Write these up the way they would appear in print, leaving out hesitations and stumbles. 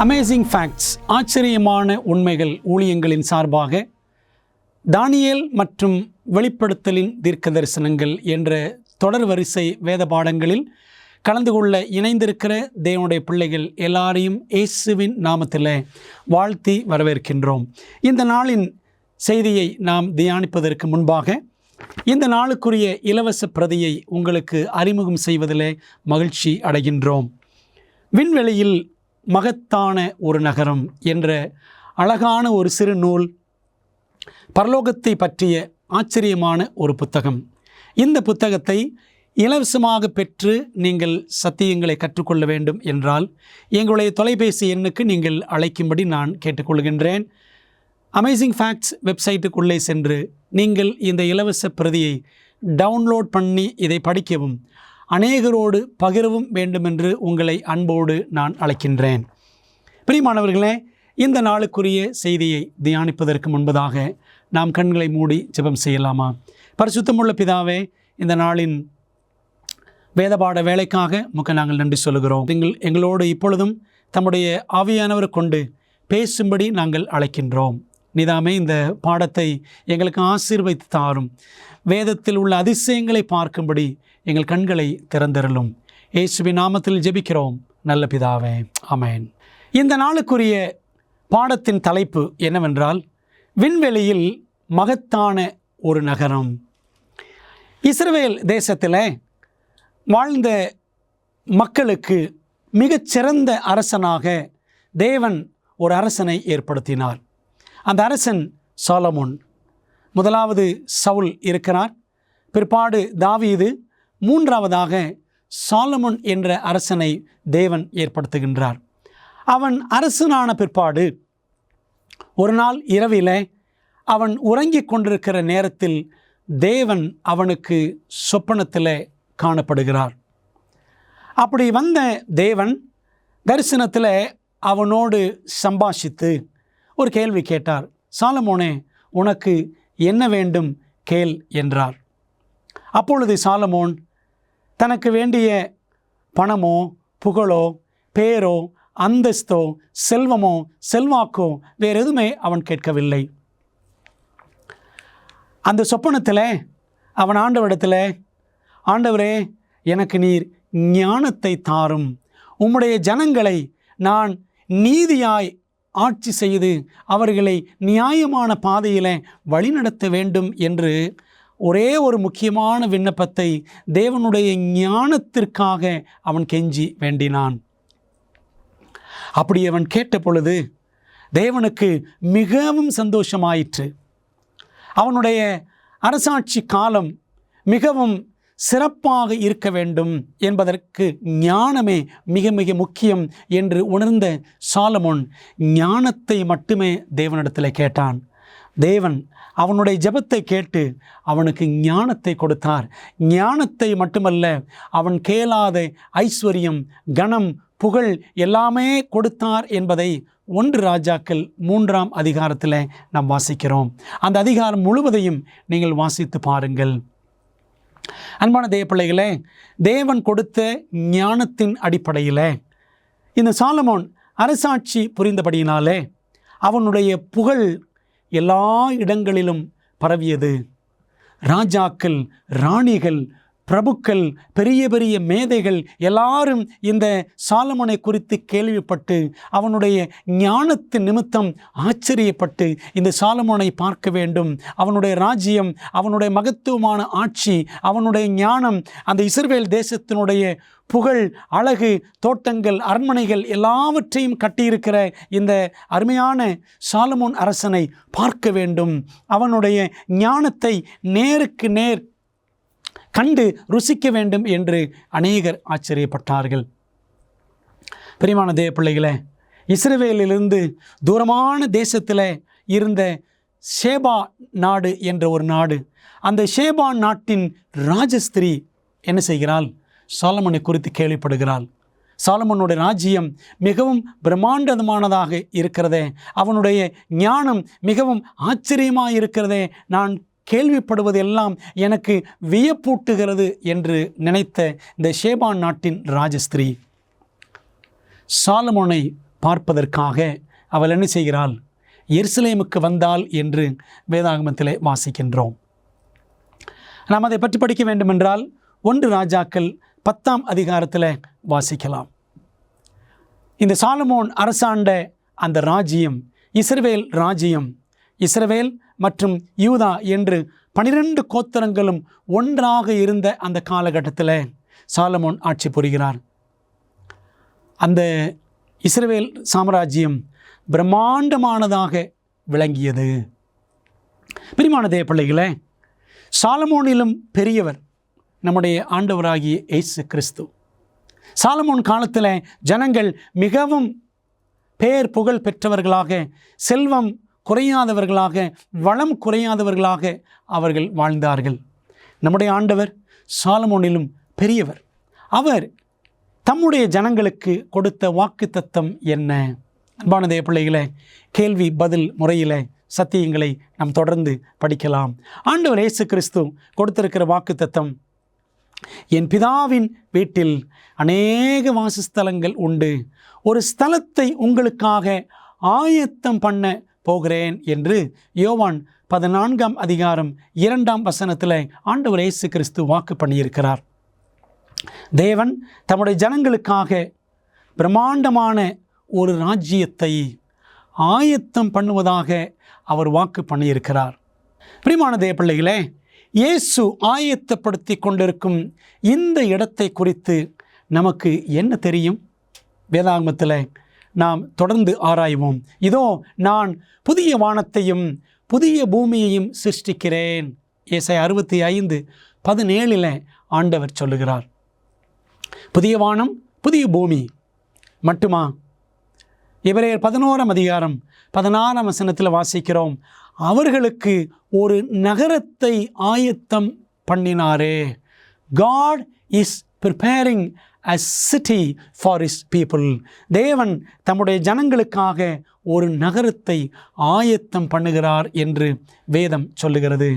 Amazing facts, ஆச்சரியமான உண்மைகள் ஊழியங்களின் சார்பாக தானியேல் மற்றும் வெளிப்படுத்தலின் தீர்க்க தரிசனங்கள் என்ற தொடர் வரிசை வேத பாடங்களில் கலந்து கொள்ள இணைந்திருக்கிற தேவனுடைய பிள்ளைகள் எல்லாரையும் இயேசுவின் நாமத்தில் வாழ்த்தி வரவேற்கின்றோம். இந்த நாளின் செய்தியை நாம் தியானிப்பதற்கு முன்பாக இந்த நாளுக்குரிய இலவச பிரதியை உங்களுக்கு அறிமுகம் செய்வதிலே மகிழ்ச்சி அடைகின்றோம். விண்வெளியில் மகத்தான ஒரு நகரம் என்ற அழகான ஒரு சிறு நூல், பரலோகத்தை பற்றிய ஆச்சரியமான ஒரு புத்தகம். இந்த புத்தகத்தை இலவசமாக பெற்று நீங்கள் சத்தியங்களை கற்றுக்கொள்ள வேண்டும் என்றால் எங்களுடைய தொலைபேசி எண்ணுக்கு நீங்கள் அழைக்கும்படி நான் கேட்டுக்கொள்கின்றேன். அமேசிங் ஃபேக்ட்ஸ் வெப்சைட்டுக்குள்ளே சென்று நீங்கள் இந்த இலவச பிரதியை டவுன்லோட் பண்ணி இதை படிக்கவும் அநேகரோடு பகிரவும் வேண்டுமென்று உங்களை அன்போடு நான் அழைக்கின்றேன். பிரியமானவர்களே, இந்த நாளுக்குரிய செய்தியை தியானிப்பதற்கு முன்பதாக நாம் கண்களை மூடி ஜெபம் செய்யலாமா? பரிசுத்தமுள்ள பிதாவே, இந்த நாளின் வேதபாட வேலைக்காக உமக்கு நாங்கள் நன்றி சொல்கிறோம். எங்களோடு இப்பொழுதும் தம்முடைய ஆவியானவரை கொண்டு பேசும்படி நாங்கள் அழைக்கின்றோம். நீதாமே இந்த பாடத்தை எங்களுக்கு ஆசீர்வதித்து தாரும். வேதத்தில் உள்ள அதிசயங்களை பார்க்கும்படி எங்கள் கண்களை திறந்தருளும். இயேசுவின் நாமத்தில் ஜெபிக்கிறோம் நல்ல பிதாவே, ஆமென். இந்த நாளுக்குரிய பாடத்தின் தலைப்பு என்னவென்றால், விண்வெளியில் மகத்தான ஒரு நகரம். இஸ்ரவேல் தேசத்தில் வாழ்ந்த மக்களுக்கு மிகச்சிறந்த அரசனாக தேவன் ஒரு அரசனை ஏற்படுத்தினார். அந்த அரசன் சாலமோன். முதலாவது சவுல் இருக்கிறார், பிற்பாடு தாவீது, மூன்றாவதாக சாலமோன் என்ற அரசனை தேவன் ஏற்படுத்துகின்றார். அவன் அரசனான பிற்பாடு ஒரு நாள் இரவிலே அவன் உறங்கிக் கொண்டிருக்கிற நேரத்தில் தேவன் அவனுக்கு சொப்பனத்தில் காணப்படுகிறார். அப்படி வந்த தேவன் தரிசனத்தில் அவனோடு சம்பாஷித்து ஒரு கேள்வி கேட்டார். சாலமோனே, உனக்கு என்ன வேண்டும் கேள் என்றார். அப்பொழுது சாலமோன் தனக்கு வேண்டிய பணமோ புகழோ பேரோ அந்தஸ்தோ செல்வமோ செல்வாக்கோ வேறு எதுவுமே அவன் கேட்கவில்லை. அந்த சொப்பனத்தில் அவன் ஆண்டவரிடத்தில், ஆண்டவரே, எனக்கு நீர் ஞானத்தை தாரும், உம்முடைய ஜனங்களை நான் நீதியாய் ஆட்சி செய்து அவர்களை நியாயமான பாதையில் வழிநடத்த வேண்டும் என்று ஒரே ஒரு முக்கியமான விண்ணப்பத்தை தேவனுடைய ஞானத்திற்காக அவன் கெஞ்சி வேண்டினான். அப்படி அவன் கேட்ட பொழுது தேவனுக்கு மிகவும் சந்தோஷமாயிற்று. அவனுடைய அரசாட்சி காலம் மிகவும் சிறப்பாக இருக்க வேண்டும் என்பதற்கு ஞானமே மிக மிக முக்கியம் என்று உணர்ந்த சாலமோன் ஞானத்தை மட்டுமே தேவனிடத்தில் கேட்டான். தேவன் அவனுடைய ஜெபத்தை கேட்டு அவனுக்கு ஞானத்தை கொடுத்தார். ஞானத்தை மட்டுமல்ல, அவன் கேளாத ஐஸ்வர்யம், கனம், புகழ் எல்லாமே கொடுத்தார் என்பதை 1 ராஜாக்கள் 3ஆம் அதிகாரத்தில் நாம் வாசிக்கிறோம். அந்த அதிகாரம் முழுவதையும் நீங்கள் வாசித்து பாருங்கள். அன்பான தேவ பிள்ளைகளே, தேவன் கொடுத்த ஞானத்தின் அடிப்படையில் இந்த சாலமோன் அரசாட்சி புரிந்தபடியினாலே அவனுடைய புகழ் எல்லா இடங்களிலும் பரவியது. ராஜாக்கள், ராணிகள், பிரபுக்கள், பெரிய பெரிய மேதைகள் எல்லாரும் இந்த சாலமோனை குறித்து கேள்விப்பட்டு அவனுடைய ஞானத்தின் நிமித்தம் ஆச்சரியப்பட்டு இந்த சாலமோனை பார்க்க வேண்டும், அவனுடைய ராஜ்யம், அவனுடைய மகத்துவமான ஆட்சி, அவனுடைய ஞானம், அந்த இஸ்ரவேல் தேசத்தினுடைய புகழ், அழகு, தோட்டங்கள், அரண்மனைகள் எல்லாவற்றையும் கட்டியிருக்கிற இந்த அருமையான சாலமோன் அரசனை பார்க்க வேண்டும், அவனுடைய ஞானத்தை நேருக்கு நேர் கண்டு ருசிக்க வேண்டும் என்று அநேகர் ஆச்சரியப்பட்டார்கள். பிரியமான தேவ பிள்ளைகளே, இஸ்ரவேலிலிருந்து தூரமான தேசத்தில் இருந்த ஷேபா நாடு என்ற ஒரு நாடு, அந்த ஷேபா நாட்டின் ராஜஸ்திரீ என்ன செய்கிறாள்? சாலமோனை குறித்து கேள்விப்படுகிறாள். சாலமோனுடைய ராஜ்யம் மிகவும் பிரம்மாண்டமானதாக இருக்கிறதே, அவனுடைய ஞானம் மிகவும் ஆச்சரியமாக இருக்கிறதே, நான் கேள்விப்படுவதெல்லாம் எனக்கு வியப்பூட்டுகிறது என்று நினைத்த இந்த ஷேபா நாட்டின் ராஜஸ்திரீ சாலமோனை பார்ப்பதற்காக அவள் என்ன செய்கிறாள்? எருசலேமுக்கு வந்தாள் என்று வேதாகமத்திலே வாசிக்கின்றோம். நாம் அதை பற்றி படிக்க வேண்டுமென்றால் 1 ராஜாக்கள் 10ஆம் அதிகாரத்தில் வாசிக்கலாம். இந்த சாலமோன் அரசாண்ட அந்த ராஜ்யம் இஸ்ரவேல் ராஜ்யம், இஸ்ரவேல் மற்றும் யூதா என்று 12 கோத்திரங்களும் ஒன்றாக இருந்த அந்த காலகட்டத்தில் சாலமோன் ஆட்சி புரிகிறார். அந்த இஸ்ரவேல் சாம்ராஜ்யம் பிரம்மாண்டமானதாக விளங்கியது. பிரியமான தேவ பிள்ளைகளே, சாலமோனிலும் பெரியவர் நம்முடைய ஆண்டவராகிய இயேசு கிறிஸ்து. சாலமோன் காலத்தில் ஜனங்கள் மிகவும் பேர் புகழ் பெற்றவர்களாக, செல்வம் குறையாதவர்களாக, வளம் குறையாதவர்களாக அவர்கள் வாழ்ந்தார்கள். நம்முடைய ஆண்டவர் சாலமோனிலும் பெரியவர். அவர் தம்முடைய ஜனங்களுக்கு கொடுத்த வாக்குத்தத்தம் என்ன? அன்பான தேவ பிள்ளைகளே, கேள்வி பதில் முறையில் சத்தியங்களை நாம் தொடர்ந்து படிக்கலாம். ஆண்டவர் இயேசு கிறிஸ்து கொடுத்திருக்கிற வாக்குத்தத்தம், என் பிதாவின் வீட்டில் அநேக வாசஸ்தலங்கள் உண்டு, ஒரு ஸ்தலத்தை உங்களுக்காக ஆயத்தம் பண்ண போகிறேன் என்று யோவான் 14ஆம் அதிகாரம் 2ஆம் வசனத்தில் ஆண்டவர் இயேசு கிறிஸ்து வாக்கு பண்ணியிருக்கிறார். தேவன் தம்முடைய ஜனங்களுக்காக பிரம்மாண்டமான ஒரு ராஜ்யத்தை ஆயத்தம் பண்ணுவதாக அவர் வாக்கு பண்ணியிருக்கிறார். பிரியமான தேவ பிள்ளைகளே, இயேசு ஆயத்தப்படுத்தி கொண்டிருக்கும் இந்த இடத்தை குறித்து நமக்கு என்ன தெரியும்? வேதாகமத்தில் நாம் தொடர்ந்து ஆராய்வோம். இதோ நான் புதிய வானத்தையும் புதிய பூமியையும் சிருஷ்டிக்கிறேன். ஏசாயா 65:17 ஆண்டவர் சொல்லுகிறார். புதிய வானம் புதிய பூமி மட்டுமா? எபிரேயர் 11ஆம் அதிகாரம் 16ஆம் வசனத்தில் வாசிக்கிறோம், அவர்களுக்கு ஒரு நகரத்தை ஆயத்தம் பண்ணினாரே. God is preparing a city for his people. தேவன் தம்முடைய ஜனங்களுக்காக ஒரு நகரத்தை ஆயத்தம் பண்ணுகிறார் என்று வேதம் சொல்லுகிறது.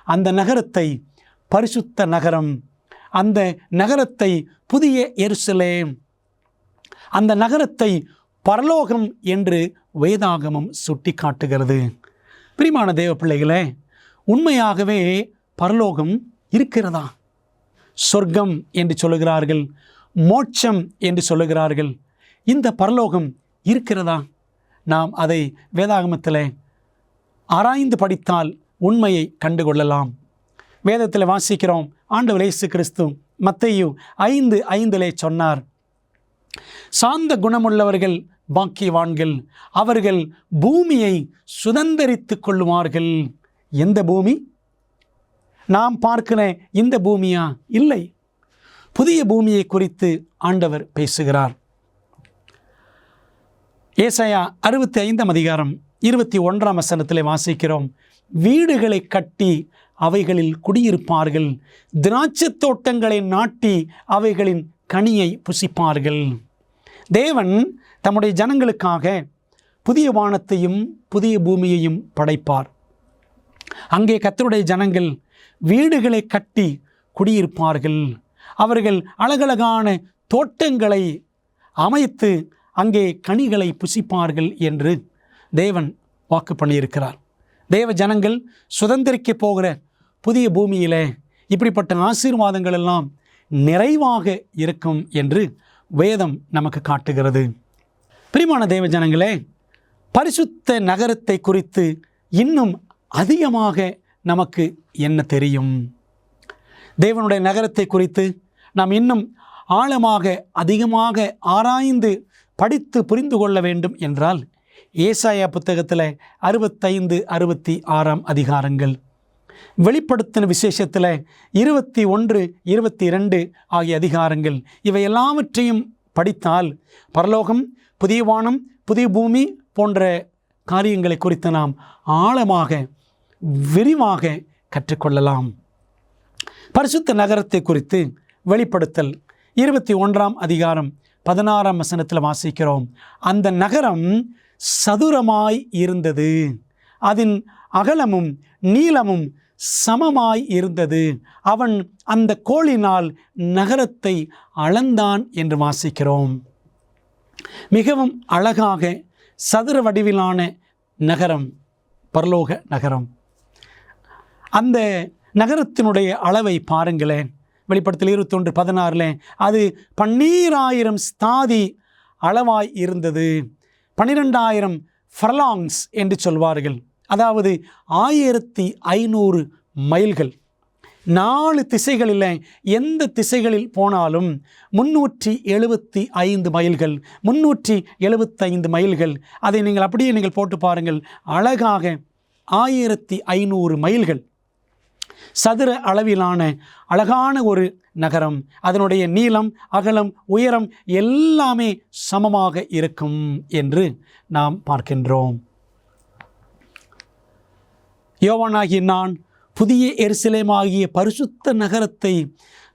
அந்த நகரத்தை பரிசுத்த நகரம், அந்த நகரத்தை புதிய எருசலேம், அந்த நகரத்தை பரலோகம் என்று வேதாகமம் சுட்டி காட்டுகிறது. பிரியமான தேவ பிள்ளைகளே, உண்மையாகவே பரலோகம் இருக்கிறதா? சொர்க்கம் என்று சொல்லுகிறார்கள், மோட்சம் என்று சொல்லுகிறார்கள். இந்த பரலோகம் இருக்கிறதா? நாம் அதை வேதாகமத்தில் ஆராய்ந்து படித்தால் உண்மையை கண்டுகொள்ளலாம். வேதத்தில் வாசிக்கிறோம், ஆண்டவர் இயேசு கிறிஸ்து மத்தேயு 5:5 சொன்னார், சாந்த குணமுள்ளவர்கள் பாக்கியவான்கள், அவர்கள் பூமியை சுதந்தரித்து கொள்ளுவார்கள். எந்த பூமி? நாம் பார்க்கிற இந்த பூமியா? இல்லை, புதிய பூமியை குறித்து ஆண்டவர் பேசுகிறார். ஏசாயா 65ஆம் அதிகாரம் 21ஆம் வசனத்தில் வாசிக்கிறோம், வீடுகளை கட்டி அவைகளில் குடியிருப்பார்கள், திராட்சை தோட்டங்களை நாட்டி அவைகளின் கனியை புசிப்பார்கள். தேவன் தம்முடைய ஜனங்களுக்காக புதிய வானத்தையும் புதிய பூமியையும் படைப்பார். அங்கே கர்த்தருடைய ஜனங்கள் வீடுகளை கட்டி குடியிருப்பார்கள். அவர்கள் அழகழகான தோட்டங்களை அமைத்து அங்கே கனிகளை புசிப்பார்கள் என்று தேவன் வாக்கு பண்ணியிருக்கிறார். தேவ ஜனங்கள் சுதந்திரிக்க போகிற புதிய பூமியிலே இப்படிப்பட்ட ஆசீர்வாதங்கள் எல்லாம் நிறைவாக இருக்கும் என்று வேதம் நமக்கு காட்டுகிறது. பிரியமான தேவ ஜனங்களே, பரிசுத்த நகரத்தை குறித்து இன்னும் அதிகமாக நமக்கு என்ன தெரியும்? தேவனுடைய நகரத்தை குறித்து நாம் இன்னும் ஆழமாக அதிகமாக ஆராய்ந்து படித்து புரிந்து கொள்ள வேண்டும் என்றால் ஏசாயா புத்தகத்தில் 65, 66ஆம் அதிகாரங்கள், வெளிப்படுத்தின விசேஷத்தில் 21, 22 ஆகிய அதிகாரங்கள், இவை எல்லாவற்றையும் படித்தால் பரலோகம், புதிய வானம், புதிய பூமி போன்ற காரியங்களை குறித்து நாம் ஆழமாக விரிவாக கற்றுக்கொள்ளலாம். பரிசுத்த நகரத்தை குறித்து வெளிப்படுத்தல் 21ஆம் அதிகாரம் 16ஆம் வசனத்தில் வாசிக்கிறோம், அந்த நகரம் சதுரமாய் இருந்தது, அதன் அகலமும் நீளமும் சமமாய் இருந்தது, அவன் அந்த கோலினால் நகரத்தை அளந்தான் என்று வாசிக்கிறோம். மிகவும் அழகாக சதுர வடிவிலான நகரம் பரலோக நகரம். அந்த நகரத்தினுடைய அளவை பாருங்களேன். வெளிப்படுத்தல் 21:16 அது 12,000 ஸ்தாதி அளவாய் இருந்தது. 12,000 ஃபர்லாங்ஸ் என்று சொல்வார்கள். அதாவது 1500 மைல்கள். 4 திசைகளில் எந்த திசைகளில் போனாலும் 375 மைல்கள், 375 மைல்கள். அதை நீங்கள் அப்படியே நீங்கள் போட்டு பாருங்கள். அழகாக 1500 மைல்கள் சதுர அளவிலான அழகான ஒரு நகரம். அதனுடைய நீளம், அகலம், உயரம் எல்லாமே சமமாக இருக்கும் என்று நாம் பார்க்கின்றோம். யோவானாகிய நான் புதிய எருசலேமாகிய பரிசுத்த நகரத்தை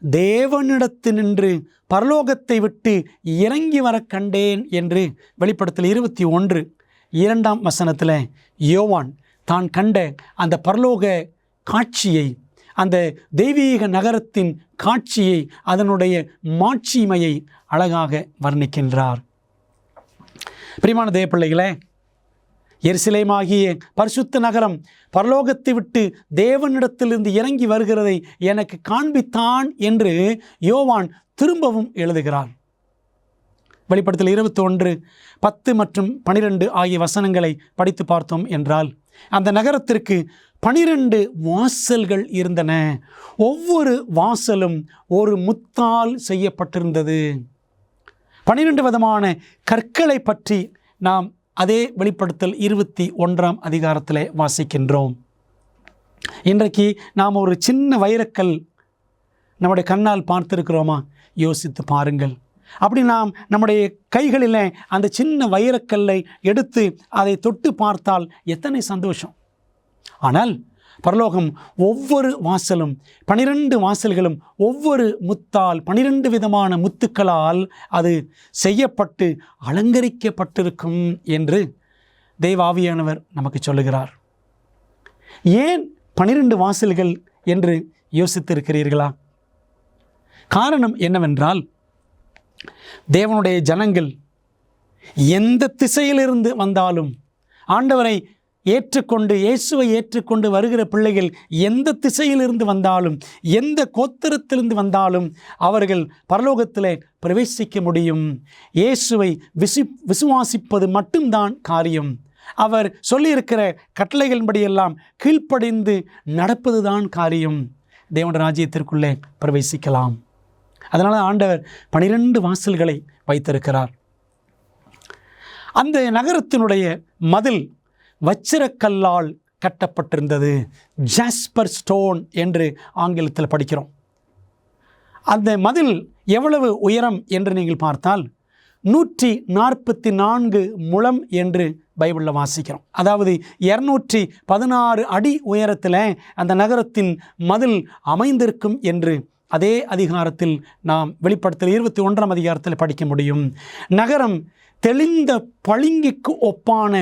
தேவனிடத்தினின்று பரலோகத்தை விட்டு இறங்கி வர கண்டேன் என்று வெளிப்படுத்தல் 21:2 யோவான் தான் கண்ட அந்த பரலோக காட்சியை, அந்த தெய்வீக நகரத்தின் காட்சியை, அதனுடைய மாட்சிமையை அழகாக வர்ணிக்கின்றார். பிரியமான தேவப்பிள்ளைகளே, எருசலேமாகிய பரிசுத்த நகரம் பரலோகத்தை விட்டு தேவனிடத்திலிருந்து இறங்கி வருகிறதை எனக்கு காண்பித்தான் என்று யோவான் திரும்பவும் எழுதுகிறார். வெளிப்படுத்தல் 21:10 மற்றும் 12 ஆகிய வசனங்களை படித்து பார்த்தோம் என்றால், அந்த நகரத்திற்கு 12 வாசல்கள் இருந்தன. ஒவ்வொரு வாசலும் ஒரு முத்தால் செய்யப்பட்டிருந்தது. 12 விதமான கற்களை பற்றி நாம் அதே வெளிப்படுத்தல் 21 வாசிக்கின்றோம். இன்றைக்கு நாம் ஒரு சின்ன வைரக்கல் நம்முடைய கண்ணால் பார்த்திருக்கிறோமா? யோசித்து பாருங்கள். அப்படி நாம் நம்முடைய கைகளில் அந்த சின்ன வைரக்கல்லை எடுத்து அதை தொட்டு பார்த்தால் எத்தனை சந்தோஷம். ஆனால் பரலோகம் ஒவ்வொரு வாசலும் 12 வாசல்களும் ஒவ்வொரு முத்தால் 12 விதமான முத்துக்களால் அது செய்யப்பட்டு அலங்கரிக்கப்பட்டிருக்கும் என்று தேவ ஆவியானவர் நமக்கு சொல்லுகிறார். ஏன் 12 வாசல்கள் என்று யோசித்திருக்கிறீர்களா? காரணம் என்னவென்றால், தேவனுடைய ஜனங்கள் எந்த திசையிலிருந்து வந்தாலும், ஆண்டவரை ஏற்றுக்கொண்டு இயேசுவை ஏற்றுக்கொண்டு வருகிற பிள்ளைகள் எந்த திசையிலிருந்து வந்தாலும், எந்த கோத்திரத்திலிருந்து வந்தாலும் அவர்கள் பரலோகத்திலே பிரவேசிக்க முடியும். இயேசுவை விசுவாசிப்பது மட்டும்தான் காரியம். அவர் சொல்லியிருக்கிற கட்டளைகளின்படியெல்லாம் கீழ்ப்படிந்து நடப்பதுதான் காரியம். தேவனுடைய ராஜ்யத்திற்குள்ளே பிரவேசிக்கலாம். அதனால் ஆண்டவர் 12 வாசல்களை வைத்திருக்கிறார். அந்த நகரத்தினுடைய மதில் வச்சிரக்கல்லால் கட்டப்பட்டிருந்தது. ஜாஸ்பர் ஸ்டோன் என்று ஆங்கிலத்தில் படிக்கிறோம். அந்த மதில் எவ்வளவு உயரம் என்று நீங்கள் பார்த்தால் 144 முழம் என்று பைபிளில் வாசிக்கிறோம். அதாவது 216 அடி உயரத்தில் அந்த நகரத்தின் மதில் அமைந்திருக்கும் என்று அதே அதிகாரத்தில் நாம் வெளிப்படுத்தல் 21 படிக்க முடியும். நகரம் தெளிந்த பளிங்குக்கு ஒப்பான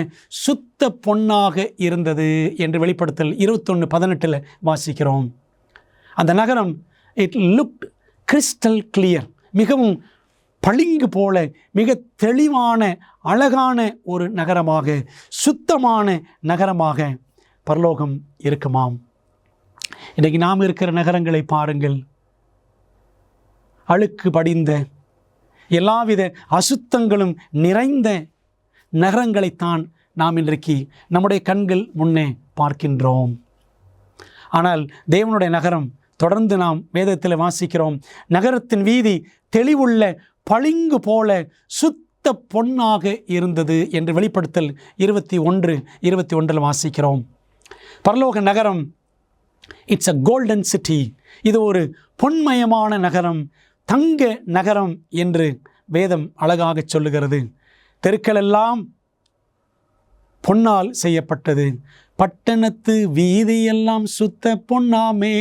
சுத்த பொன்னாக இருந்தது என்று வெளிப்படுத்தல் 21:18 வாசிக்கிறோம். அந்த நகரம் இட் லுக்ட் கிறிஸ்டல் கிளியர், மிகவும் பளிங்கு போல மிக தெளிவான அழகான ஒரு நகரமாக, சுத்தமான நகரமாக பரலோகம் இருக்குமாம். இன்றைக்கு நாம் இருக்கிற நகரங்களை பாருங்கள். அழுக்கு படிந்த, எல்லாவித அசுத்தங்களும் நிறைந்த நகரங்களைத்தான் நாம் இன்றைக்கு நம்முடைய கண்கள் முன்னே பார்க்கின்றோம். ஆனால் தேவனுடைய நகரம், தொடர்ந்து நாம் வேதத்தில் வாசிக்கிறோம், நகரத்தின் வீதி தெளிவுள்ள பளிங்கு போல சுத்த பொன்னாக இருந்தது என்று வெளிப்படுத்தல் 21:21 வாசிக்கிறோம். பரலோக நகரம் இட்ஸ் அ கோல்டன் சிட்டி. இது ஒரு பொன்மயமான நகரம், தங்க நகரம் என்று வேதம் அழகாக சொல்லுகிறது. தெருக்கள் எல்லாம் பொன்னால் செய்யப்பட்டது. பட்டணத்து வீதியெல்லாம் சுத்த பொன்னாமே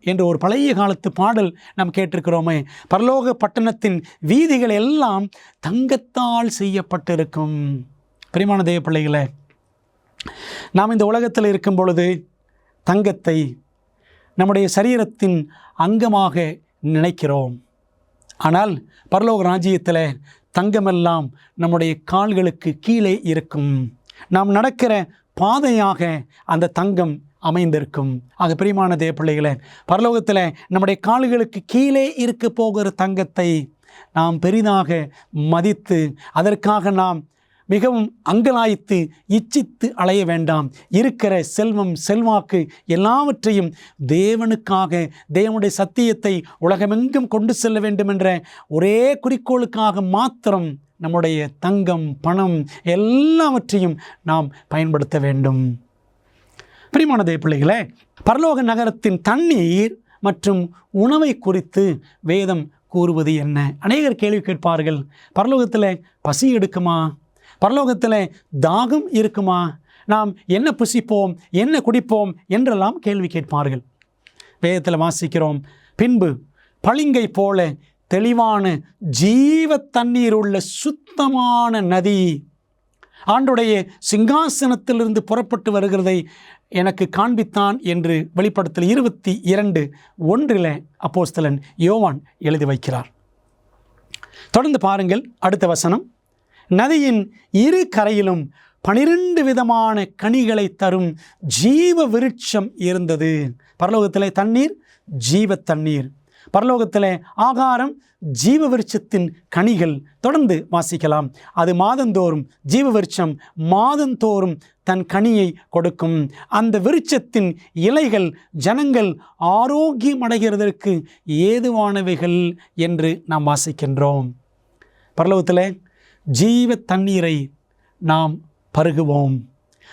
என்று ஒரு பழைய காலத்து பாடல் நாம் கேட்டிருக்கிறோமே. பரலோக பட்டணத்தின் வீதிகள் எல்லாம் தங்கத்தால் செய்யப்பட்டிருக்கும். பிரியமான தேவ பிள்ளைகளே, நாம் இந்த உலகத்தில் இருக்கும் பொழுது தங்கத்தை நம்முடைய சரீரத்தின் அங்கமாக நினைக்கிறோம். ஆனால் பரலோக ராஜ்யத்தில் தங்கமெல்லாம் நம்முடைய கால்களுக்கு கீழே இருக்கும். நாம் நடக்கிற பாதையாக அந்த தங்கம் அமைந்திருக்கும். ஆக பிரியமான தேவ பிள்ளைகளே, பரலோகத்தில் நம்முடைய கால்களுக்கு கீழே இருக்க போகிற தங்கத்தை நாம் பெரிதாக மதித்து அதற்காக நாம் மிகவும் அங்கலாய்த்து இச்சித்து அலைய வேண்டாம். இருக்கிற செல்வம் செல்வாக்கு எல்லாவற்றையும் தேவனுக்காக, தேவனுடைய சத்தியத்தை உலகமெங்கும் கொண்டு செல்ல வேண்டும் என்ற ஒரே குறிக்கோளுக்காக மாத்திரம் நம்முடைய தங்கம் பணம் எல்லாவற்றையும் நாம் பயன்படுத்த வேண்டும். பிரியமான தேவ பிள்ளைகளே, பரலோக நகரத்தின் தண்ணீர் மற்றும் உணவை குறித்து வேதம் கூறுவது என்ன? அநேகர் கேள்வி கேட்பார்கள். பரலோகத்தில் பசி எடுக்குமா? பரலோகத்தில் தாகம் இருக்குமா? நாம் என்ன புசிப்போம், என்ன குடிப்போம் என்றெல்லாம் கேள்வி கேட்பார்கள். வேதத்தில் வாசிக்கிறோம், பின்பு பளிங்கை போல தெளிவான ஜீவ தண்ணீர் உள்ள சுத்தமான நதி ஆண்டுடைய சிங்காசனத்திலிருந்து புறப்பட்டு வருகிறதை எனக்கு காண்பித்தான் என்று வெளிப்படுத்தல் 22:1 அப்போஸ்தலன் யோவான் எழுதி வைக்கிறார். தொடர்ந்து பாருங்கள், அடுத்த வசனம். நதியின் இரு கரையிலும் 12 விதமான கனிகளை தரும் ஜீவ விருட்சம் இருந்தது. பரலோகத்திலே தண்ணீர் ஜீவ தண்ணீர், பரலோகத்திலே ஆகாரம் ஜீவ விருட்சத்தின் கனிகள். தொடர்ந்து வாசிக்கலாம். அது மாதந்தோறும் ஜீவ விருட்சம் மாதந்தோறும் தன் கனியை கொடுக்கும். அந்த விருட்சத்தின் இலைகள் ஜனங்கள் ஆரோக்கியம் அடைகிறதற்கு ஏதுவானவைகள் என்று நாம் வாசிக்கின்றோம். பரலோகத்தில் ஜீவ தண்ணீரை நாம் பருகுவோம்.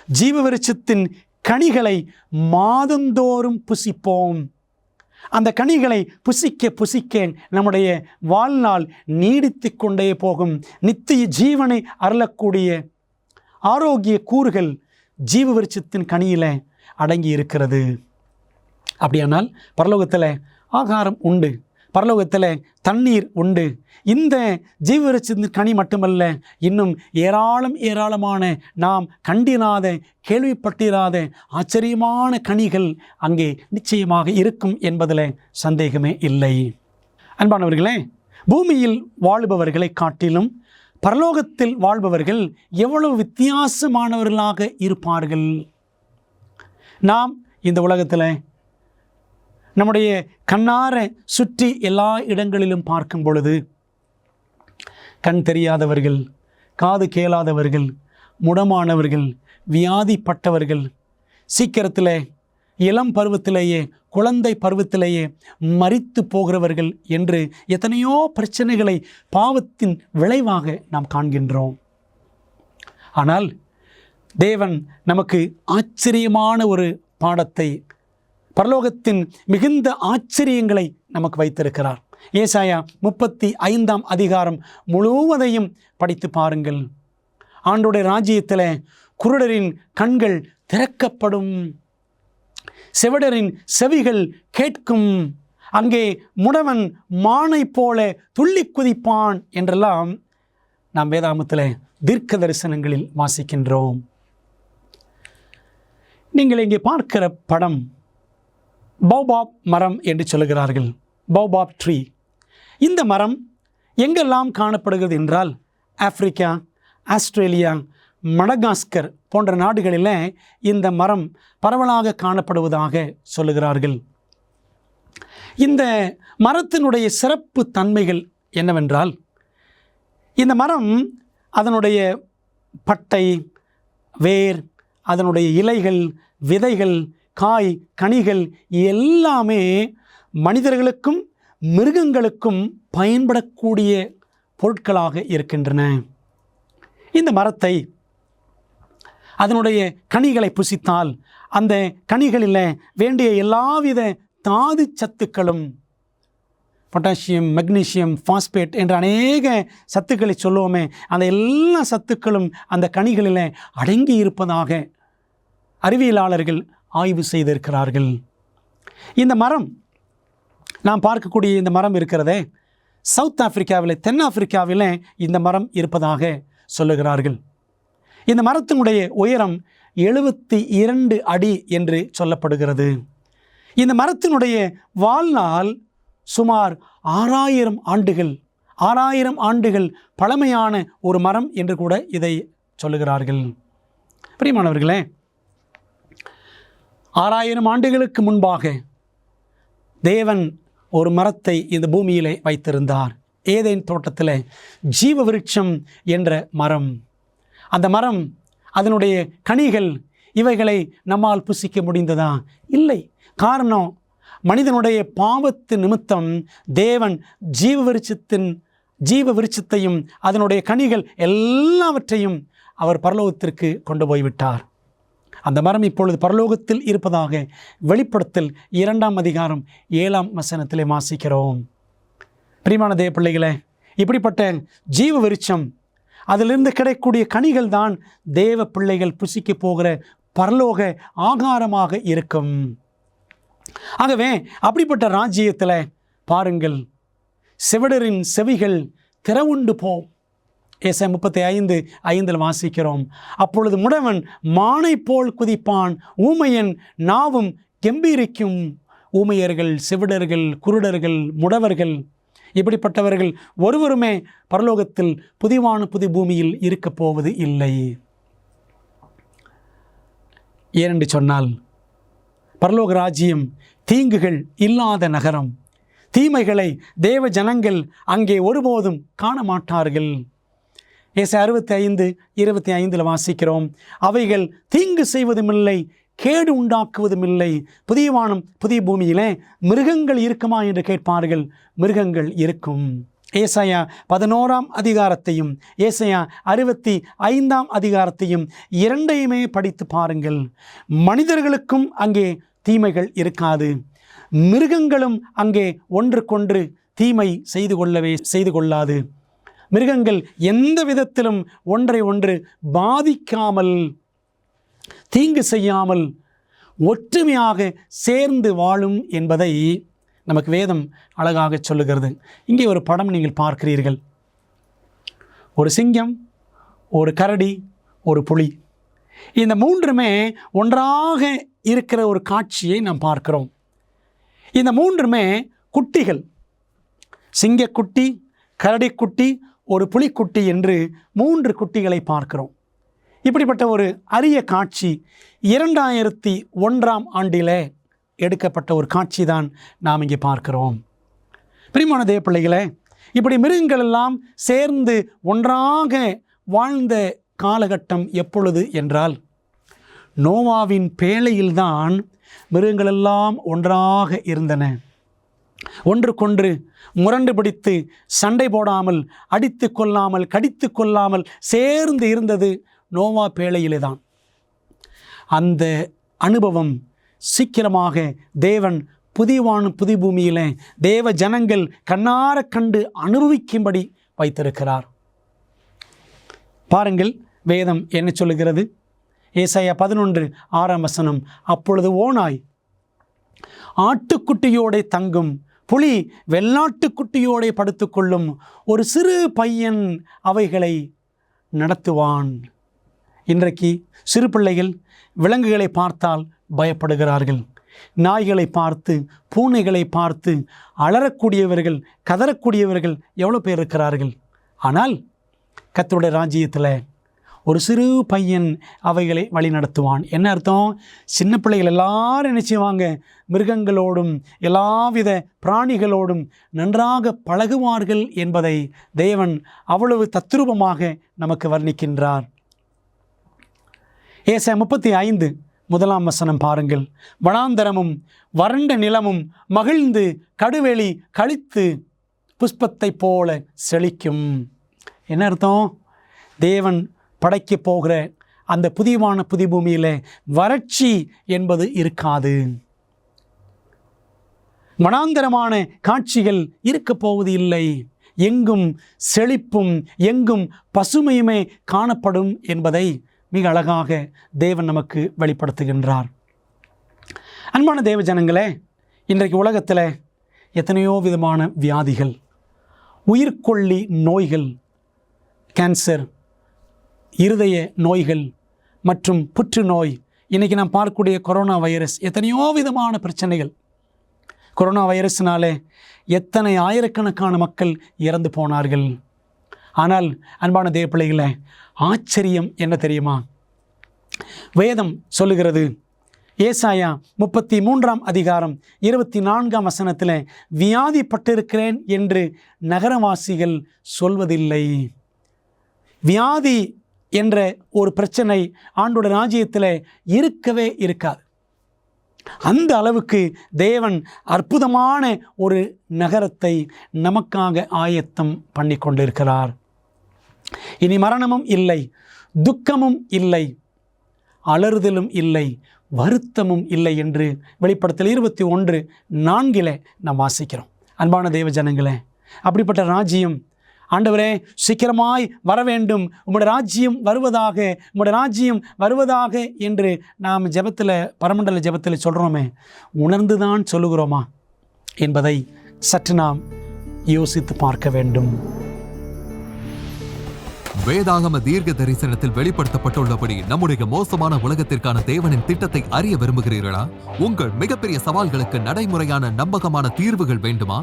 ஜீவ விருட்சத்தின் கனிகளை மாதந்தோறும் புசிப்போம். அந்த கனிகளை புசிக்க புசிக்க நம்முடைய வாழ்நாள் நீடித்து கொண்டே போகும். நித்திய ஜீவனை அருளக்கூடிய ஆரோக்கிய கூறுகள் ஜீவ விருட்சத்தின் கனியில் அடங்கி இருக்கிறது. அப்படியானால் பரலோகத்தில் ஆகாரம் உண்டு, பரலோகத்தில் தண்ணீர் உண்டு. இந்த ஜீவ விருட்சத்தின் கனி மட்டுமல்ல, இன்னும் ஏராளமான நாம் கண்டிராத கேள்விப்பட்டிராத ஆச்சரியமான கனிகள் அங்கே நிச்சயமாக இருக்கும் என்பதில் சந்தேகமே இல்லை. அன்பானவர்களே, பூமியில் வாழுபவர்களை காட்டிலும் பரலோகத்தில் வாழ்பவர்கள் எவ்வளவு வித்தியாசமானவர்களாக இருப்பார்கள். நாம் இந்த உலகத்தில் நம்முடைய கண்ணார சுற்றி எல்லா இடங்களிலும் பார்க்கும் பொழுது கண் தெரியாதவர்கள், காது கேளாதவர்கள், முடமானவர்கள், வியாதிப்பட்டவர்கள், சீக்கிரத்தில் இளம் பருவத்திலேயே குழந்தை பருவத்திலேயே மரித்து போகிறவர்கள் என்று எத்தனையோ பிரச்சனைகளை பாவத்தின் விளைவாக நாம் காண்கின்றோம். ஆனால் தேவன் நமக்கு ஆச்சரியமான ஒரு பாடத்தை, பரலோகத்தின் மிகுந்த ஆச்சரியங்களை நமக்கு வைத்திருக்கிறார். ஏசாயா 35 முழுவதையும் படித்து பாருங்கள். ஆண்டோடைய ராஜ்யத்தில் குருடரின் கண்கள் திறக்கப்படும், செவிடரின் செவிகள் கேட்கும், அங்கே முடவன் மானை போல துள்ளி குதிப்பான் என்றெல்லாம் நாம் வேதாகமத்தில் தீர்க்க தரிசனங்களில் வாசிக்கின்றோம். நீங்கள் இங்கே பார்க்கிற படம் பௌபாப் மரம் என்று சொல்லுகிறார்கள். பௌபாப் ட்ரீ. இந்த மரம் எங்கெல்லாம் காணப்படுகிறது என்றால் ஆப்பிரிக்கா, ஆஸ்திரேலியா, மடகாஸ்கர் போன்ற நாடுகளில் இந்த மரம் பரவலாக காணப்படுவதாக சொல்லுகிறார்கள். இந்த மரத்தினுடைய சிறப்பு தன்மைகள் என்னவென்றால், இந்த மரம் அதனுடைய பட்டை, வேர், அதனுடைய இலைகள், விதைகள், காய், கனிகள் எல்லாமே மனிதர்களுக்கும் மிருகங்களுக்கும் பயன்படக்கூடிய பொருட்களாக இருக்கின்றன. இந்த மரத்தை அதனுடைய கனிகளை புசித்தால் அந்த கனிகளில் வேண்டிய எல்லாவித தாது சத்துக்களும், பொட்டாசியம், மெக்னீசியம், பாஸ்பேட் என்ற அநேக சத்துக்களை சொல்லுவோமே, அந்த எல்லா சத்துக்களும் அந்த கனிகளில் அடங்கி இருப்பதாக அறிவியலாளர்கள் ஆய்வு செய்திருக்கிறார்கள். இந்த மரம், நாம் பார்க்கக்கூடிய இந்த மரம் இருக்கிறதே, சவுத் ஆப்பிரிக்காவில், தென்னாப்பிரிக்காவில் இந்த மரம் இருப்பதாக சொல்லுகிறார்கள். இந்த மரத்தினுடைய உயரம் 72 அடி என்று சொல்லப்படுகிறது. இந்த மரத்தினுடைய வாழ்நாள் சுமார் 6000 ஆண்டுகள் 6000 ஆண்டுகள் பழமையான ஒரு மரம் என்று கூட இதை சொல்லுகிறார்கள். பிரியமானவர்களே, 6000 ஆண்டுகளுக்கு முன்பாக தேவன் ஒரு மரத்தை இந்த பூமியிலே வைத்திருந்தார். ஏதேன் தோட்டத்தில் ஜீவ விருட்சம் என்ற மரம். அந்த மரம், அதனுடைய கனிகள், இவைகளை நம்மால் புசிக்க முடிந்ததா? இல்லை. காரணம், மனிதனுடைய பாவத்து நிமித்தம் தேவன் ஜீவ விருட்சத்தையும் அதனுடைய கனிகள் எல்லாவற்றையும் அவர் பரலோகத்திற்கு கொண்டு போய்விட்டார். அந்த மரம் இப்பொழுது பரலோகத்தில் இருப்பதாக வெளிப்படுத்தல் 2ஆம் அதிகாரம் 7ஆம் வசனத்திலே வாசிக்கிறோம். பிரியமான தேவ பிள்ளைகளே, இப்படிப்பட்ட ஜீவ விருட்சம், அதிலிருந்து கிடைக்கக்கூடிய கனிகள் தான் தேவ பிள்ளைகள் புசிக்க போகிற பரலோக ஆகாரமாக இருக்கும். ஆகவே அப்படிப்பட்ட ராஜ்யத்தில் பாருங்கள், செவிடரின் செவிகள் திறவுண்டு போம். ஏசாயா 35:5 வாசிக்கிறோம். அப்பொழுது முடவன் மானை போல் குதிப்பான், ஊமையன் நாவும் கெம்பீரிக்கும். ஊமையர்கள், செவிடர்கள், குருடர்கள், முடவர்கள், இப்படிப்பட்டவர்கள் ஒருவருமே பரலோகத்தில் புதிவான புது பூமியில் இருக்கப் போவது இல்லை. ஏனென்று சொன்னால், பரலோக ராஜ்யம் தீங்குகள் இல்லாத நகரம். தீமைகளை தேவ ஜனங்கள் அங்கே ஒருபோதும் காண மாட்டார்கள். ஏசாயா 65:25 வாசிக்கிறோம். அவைகள் தீங்கு செய்வதுமில்லை, கேடு உண்டாக்குவதுமில்லை. புதிய வானம் புதிய பூமியிலே மிருகங்கள் இருக்குமா என்று கேட்பார்கள். மிருகங்கள் இருக்கும். ஏசாயா 11ஆம் அதிகாரத்தையும் ஏசாயா 65ஆம் அதிகாரத்தையும் இரண்டையுமே படித்து பாருங்கள். மனிதர்களுக்கும் அங்கே தீமைகள் இருக்காது. மிருகங்களும் அங்கே ஒன்றுக்கொன்று தீமை செய்து கொள்ளாது. மிருகங்கள் எந்த விதத்திலும் ஒன்றை ஒன்று பாதிக்காமல், தீங்கு செய்யாமல் ஒற்றுமையாக சேர்ந்து வாழும் என்பதை நமக்கு வேதம் அழகாக சொல்லுகிறது. இங்கே ஒரு படம் நீங்கள் பார்க்கிறீர்கள். ஒரு சிங்கம், ஒரு கரடி, ஒரு புலி, இந்த மூன்றுமே ஒன்றாக இருக்கிற ஒரு காட்சியை நாம் பார்க்கிறோம். இந்த மூன்றுமே குட்டிகள். சிங்கக்குட்டி, கரடிக்குட்டி, ஒரு புலிக்குட்டி என்று 3 குட்டிகளை பார்க்கிறோம். இப்படிப்பட்ட ஒரு அரிய காட்சி 2001ஆம் ஆண்டிலே எடுக்கப்பட்ட ஒரு காட்சி தான் நாம் இங்கே பார்க்கிறோம். பிரியமான தேவ பிள்ளைகளே, இப்படி மிருகங்கள் எல்லாம் சேர்ந்து ஒன்றாக வாழ்ந்த காலகட்டம் எப்பொழுது என்றால், நோவாவின் பேழையில்தான் மிருகங்களெல்லாம் ஒன்றாக இருந்தன. ஒன்றுக்கொன்று முரண்டு பிடித்து சண்டை போடாமல், அடித்து கொள்ளாமல், கடித்து கொள்ளாமல் சேர்ந்து இருந்தது நோவா பேழையிலே தான். அந்த அனுபவம் சீக்கிரமாக தேவன் புதிவான புதி பூமியிலே தேவ ஜனங்கள் கண்ணார கண்டு அனுபவிக்கும்படி வைத்திருக்கிறார். பாருங்கள், வேதம் என்ன சொல்லுகிறது? ஏசாயா 11:6 வசனம். அப்பொழுது ஓநாய் ஆட்டுக்குட்டியோடே தங்கும், புலி வெள்ளாட்டுக்குட்டியோடே படுத்துக்கொள்ளும், ஒரு சிறு பையன் அவைகளை நடத்துவான். இன்றைக்கு சிறு பிள்ளைகள் விலங்குகளை பார்த்தால் பயப்படுகிறார்கள். நாய்களை பார்த்து, பூனைகளை பார்த்து அலறக்கூடியவர்கள், கதறக்கூடியவர்கள் எவ்வளோ பேர் இருக்கிறார்கள். ஆனால் கர்த்தருடைய ராஜ்யத்தில் ஒரு சிறு பையன் அவைகளை வழி நடத்துவான். என்ன அர்த்தம்? சின்ன பிள்ளைகள் எல்லாரும் என்ன செய்வாங்க? மிருகங்களோடும் எல்லாவித பிராணிகளோடும் நன்றாக பழகுவார்கள் என்பதை தேவன் அவ்வளவு தத்ரூபமாக நமக்கு வர்ணிக்கின்றார். ஏசாயா 35:1 வசனம் பாருங்கள். வனாந்தரமும் வறண்ட நிலமும் மகிழ்ந்து கடுவெளி கழித்து புஷ்பத்தை போல செழிக்கும். என்ன அர்த்தம்? தேவன் படைக்க போகிற அந்த புதிவான புதி பூமியில் வறட்சி என்பது இருக்காது. வனாந்தரமான காட்சிகள் இருக்க போவது இல்லை. எங்கும் செழிப்பும் எங்கும் பசுமையுமே காணப்படும் என்பதை மிக அழகாக தேவன் நமக்கு வெளிப்படுத்துகின்றார். அன்பான தேவ ஜனங்களே, இன்றைக்கு உலகத்தில் எத்தனையோ விதமான வியாதிகள், உயிர்கொல்லி நோய்கள், கேன்சர், இருதய நோய்கள் மற்றும் புற்றுநோய், இன்றைக்கி நாம் பார்க்கக்கூடிய கொரோனா வைரஸ், எத்தனையோ விதமான பிரச்சனைகள். கொரோனா வைரஸ்னாலே எத்தனை ஆயிரக்கணக்கான மக்கள் இறந்து போனார்கள். ஆனால் அன்பான தேவ பிள்ளைகளே, ஆச்சரியம் என்ன தெரியுமா? வேதம் சொல்லுகிறது, ஏசாயா 33ஆம் அதிகாரம் 24ஆம் வசனத்தில், வியாதிப்பட்டிருக்கிறேன் என்று நகரவாசிகள் சொல்வதில்லை. வியாதி என்ற ஒரு பிரச்சனை ஆண்டோட ராஜ்யத்தில் இருக்கவே இருக்காது. அந்த அளவுக்கு தேவன் அற்புதமான ஒரு நகரத்தை நமக்காக ஆயத்தம் பண்ணி கொண்டிருக்கிறார். இனி மரணமும் இல்லை, துக்கமும் இல்லை, அலறுதலும் இல்லை, வருத்தமும் இல்லை என்று வெளிப்படுத்தல் 21:4 நாம் வாசிக்கிறோம். அன்பான தேவ ஜனங்களே, அப்படிப்பட்ட ராஜ்யம் ஆண்டவரே சீக்கிரமாய் வர வேண்டும், உம்முடைய ராஜ்யம் வருவதாக, உம்முடைய ராஜ்யம் வருவதாக என்று நாம் ஜெபத்தில், பரமண்டல ஜெபத்தில் சொல்கிறோமே, உணர்ந்து தான் சொல்லுகிறோமா என்பதை சற்று நாம் யோசித்து பார்க்க வேண்டும். வேதாகம தீர்க்க தரிசனத்தில் வெளிப்படுத்தப்பட்டுள்ளபடி நம்முடைய மோசமான உலகத்திற்கான தேவனின் திட்டத்தை அறிய விரும்புகிறீர்களா? உங்கள் மிகப்பெரிய சவால்களுக்கு நடைமுறையான நம்பகமான தீர்வுகள் வேண்டுமா?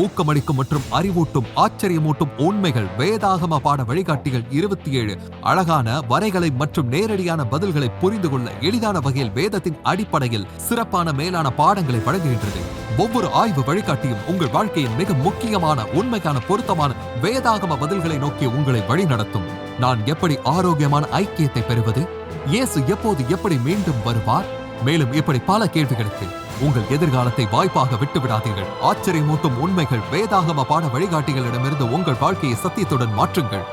ஊக்கமளிக்கும் மற்றும் அறிவூட்டும் ஆச்சரியமூட்டும் உண்மைகள் வேதாகம பாட வழிகாட்டிகள் 27 அழகான வரைகளை மற்றும் நேரடியான பதில்களை புரிந்து கொள்ள எளிதான வகையில் வேதத்தின் அடிப்படையில் சிறப்பான மேலான பாடங்களை வழங்குகின்றது. ஒவ்வொரு ஆய்வு வழிகாட்டியும் உங்கள் வாழ்க்கையின் மிக முக்கியமான உண்மைக்கான பொருத்தமான வேதாகம பதில்களை நோக்கி உங்களை வழிநடத்தும். நான் எப்படி ஆரோக்கியமான ஐக்கியத்தை பெறுவது? இயேசு எப்போது எப்படி மீண்டும் வருவார்? மேலும் இப்படி பல கேள்விகளுக்கு உங்கள் எதிர்காலத்தை வாய்ப்பாக விட்டுவிடாதீர்கள். ஆச்சரியமூட்டும் உண்மைகள் வேதாகம பாட வழிகாட்டிகளிடமிருந்து உங்கள் வாழ்க்கையை சத்தியத்துடன் மாற்றுங்கள்.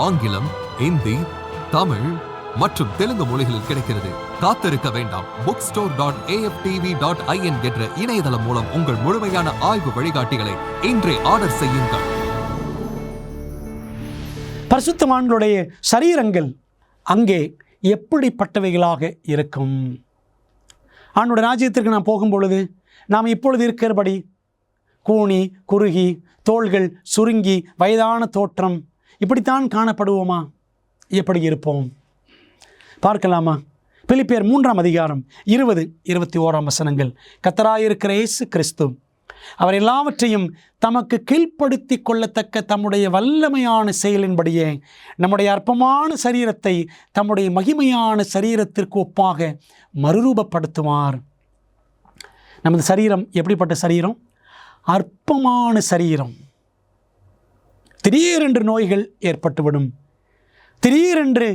ஆங்கிலம், இந்தி, தமிழ் மற்றும் தெலுங்கு மொழிகளில் கிடைக்கிறது. காத்திருக்க வேண்டாம். bookstore.aftv.in என்ற இணையதளம் மூலம் உங்கள் முழுமையான ஆய்வு வழிகாட்டிகளை இன்றே ஆர்டர் செய்யுங்கள். பரிசுத்தவான்களுடைய சரீரங்கள் அங்கே எப்படிப்பட்டவைகளாக இருக்கும்? ஆண்டோட ராஜ்யத்திற்கு நாம் போகும் பொழுது நாம் இப்பொழுது இருக்கிறபடி கூனி, குறுகி, தோள்கள் சுருங்கி, வயதான தோற்றம், இப்படித்தான் காணப்படுவோமா? எப்படி இருப்போம்? பார்க்கலாமா? பிலிப்பியர் 3ஆம் அதிகாரம் 20-21 வசனங்கள். கர்த்தராயிருக்கிற இயேசு கிறிஸ்து அவர் எல்லாவற்றையும் தமக்கு கீழ்ப்படுத்தி கொள்ளத்தக்க தம்முடைய வல்லமையான செயலின்படியே நம்முடைய அற்பமான சரீரத்தை தம்முடைய மகிமையான சரீரத்திற்கு ஒப்பாக மறுரூபப்படுத்துவார். நமது சரீரம் எப்படிப்பட்ட சரீரம்? அற்பமான சரீரம். திடீரென்று நோய்கள் ஏற்பட்டுவிடும், திடீரென்று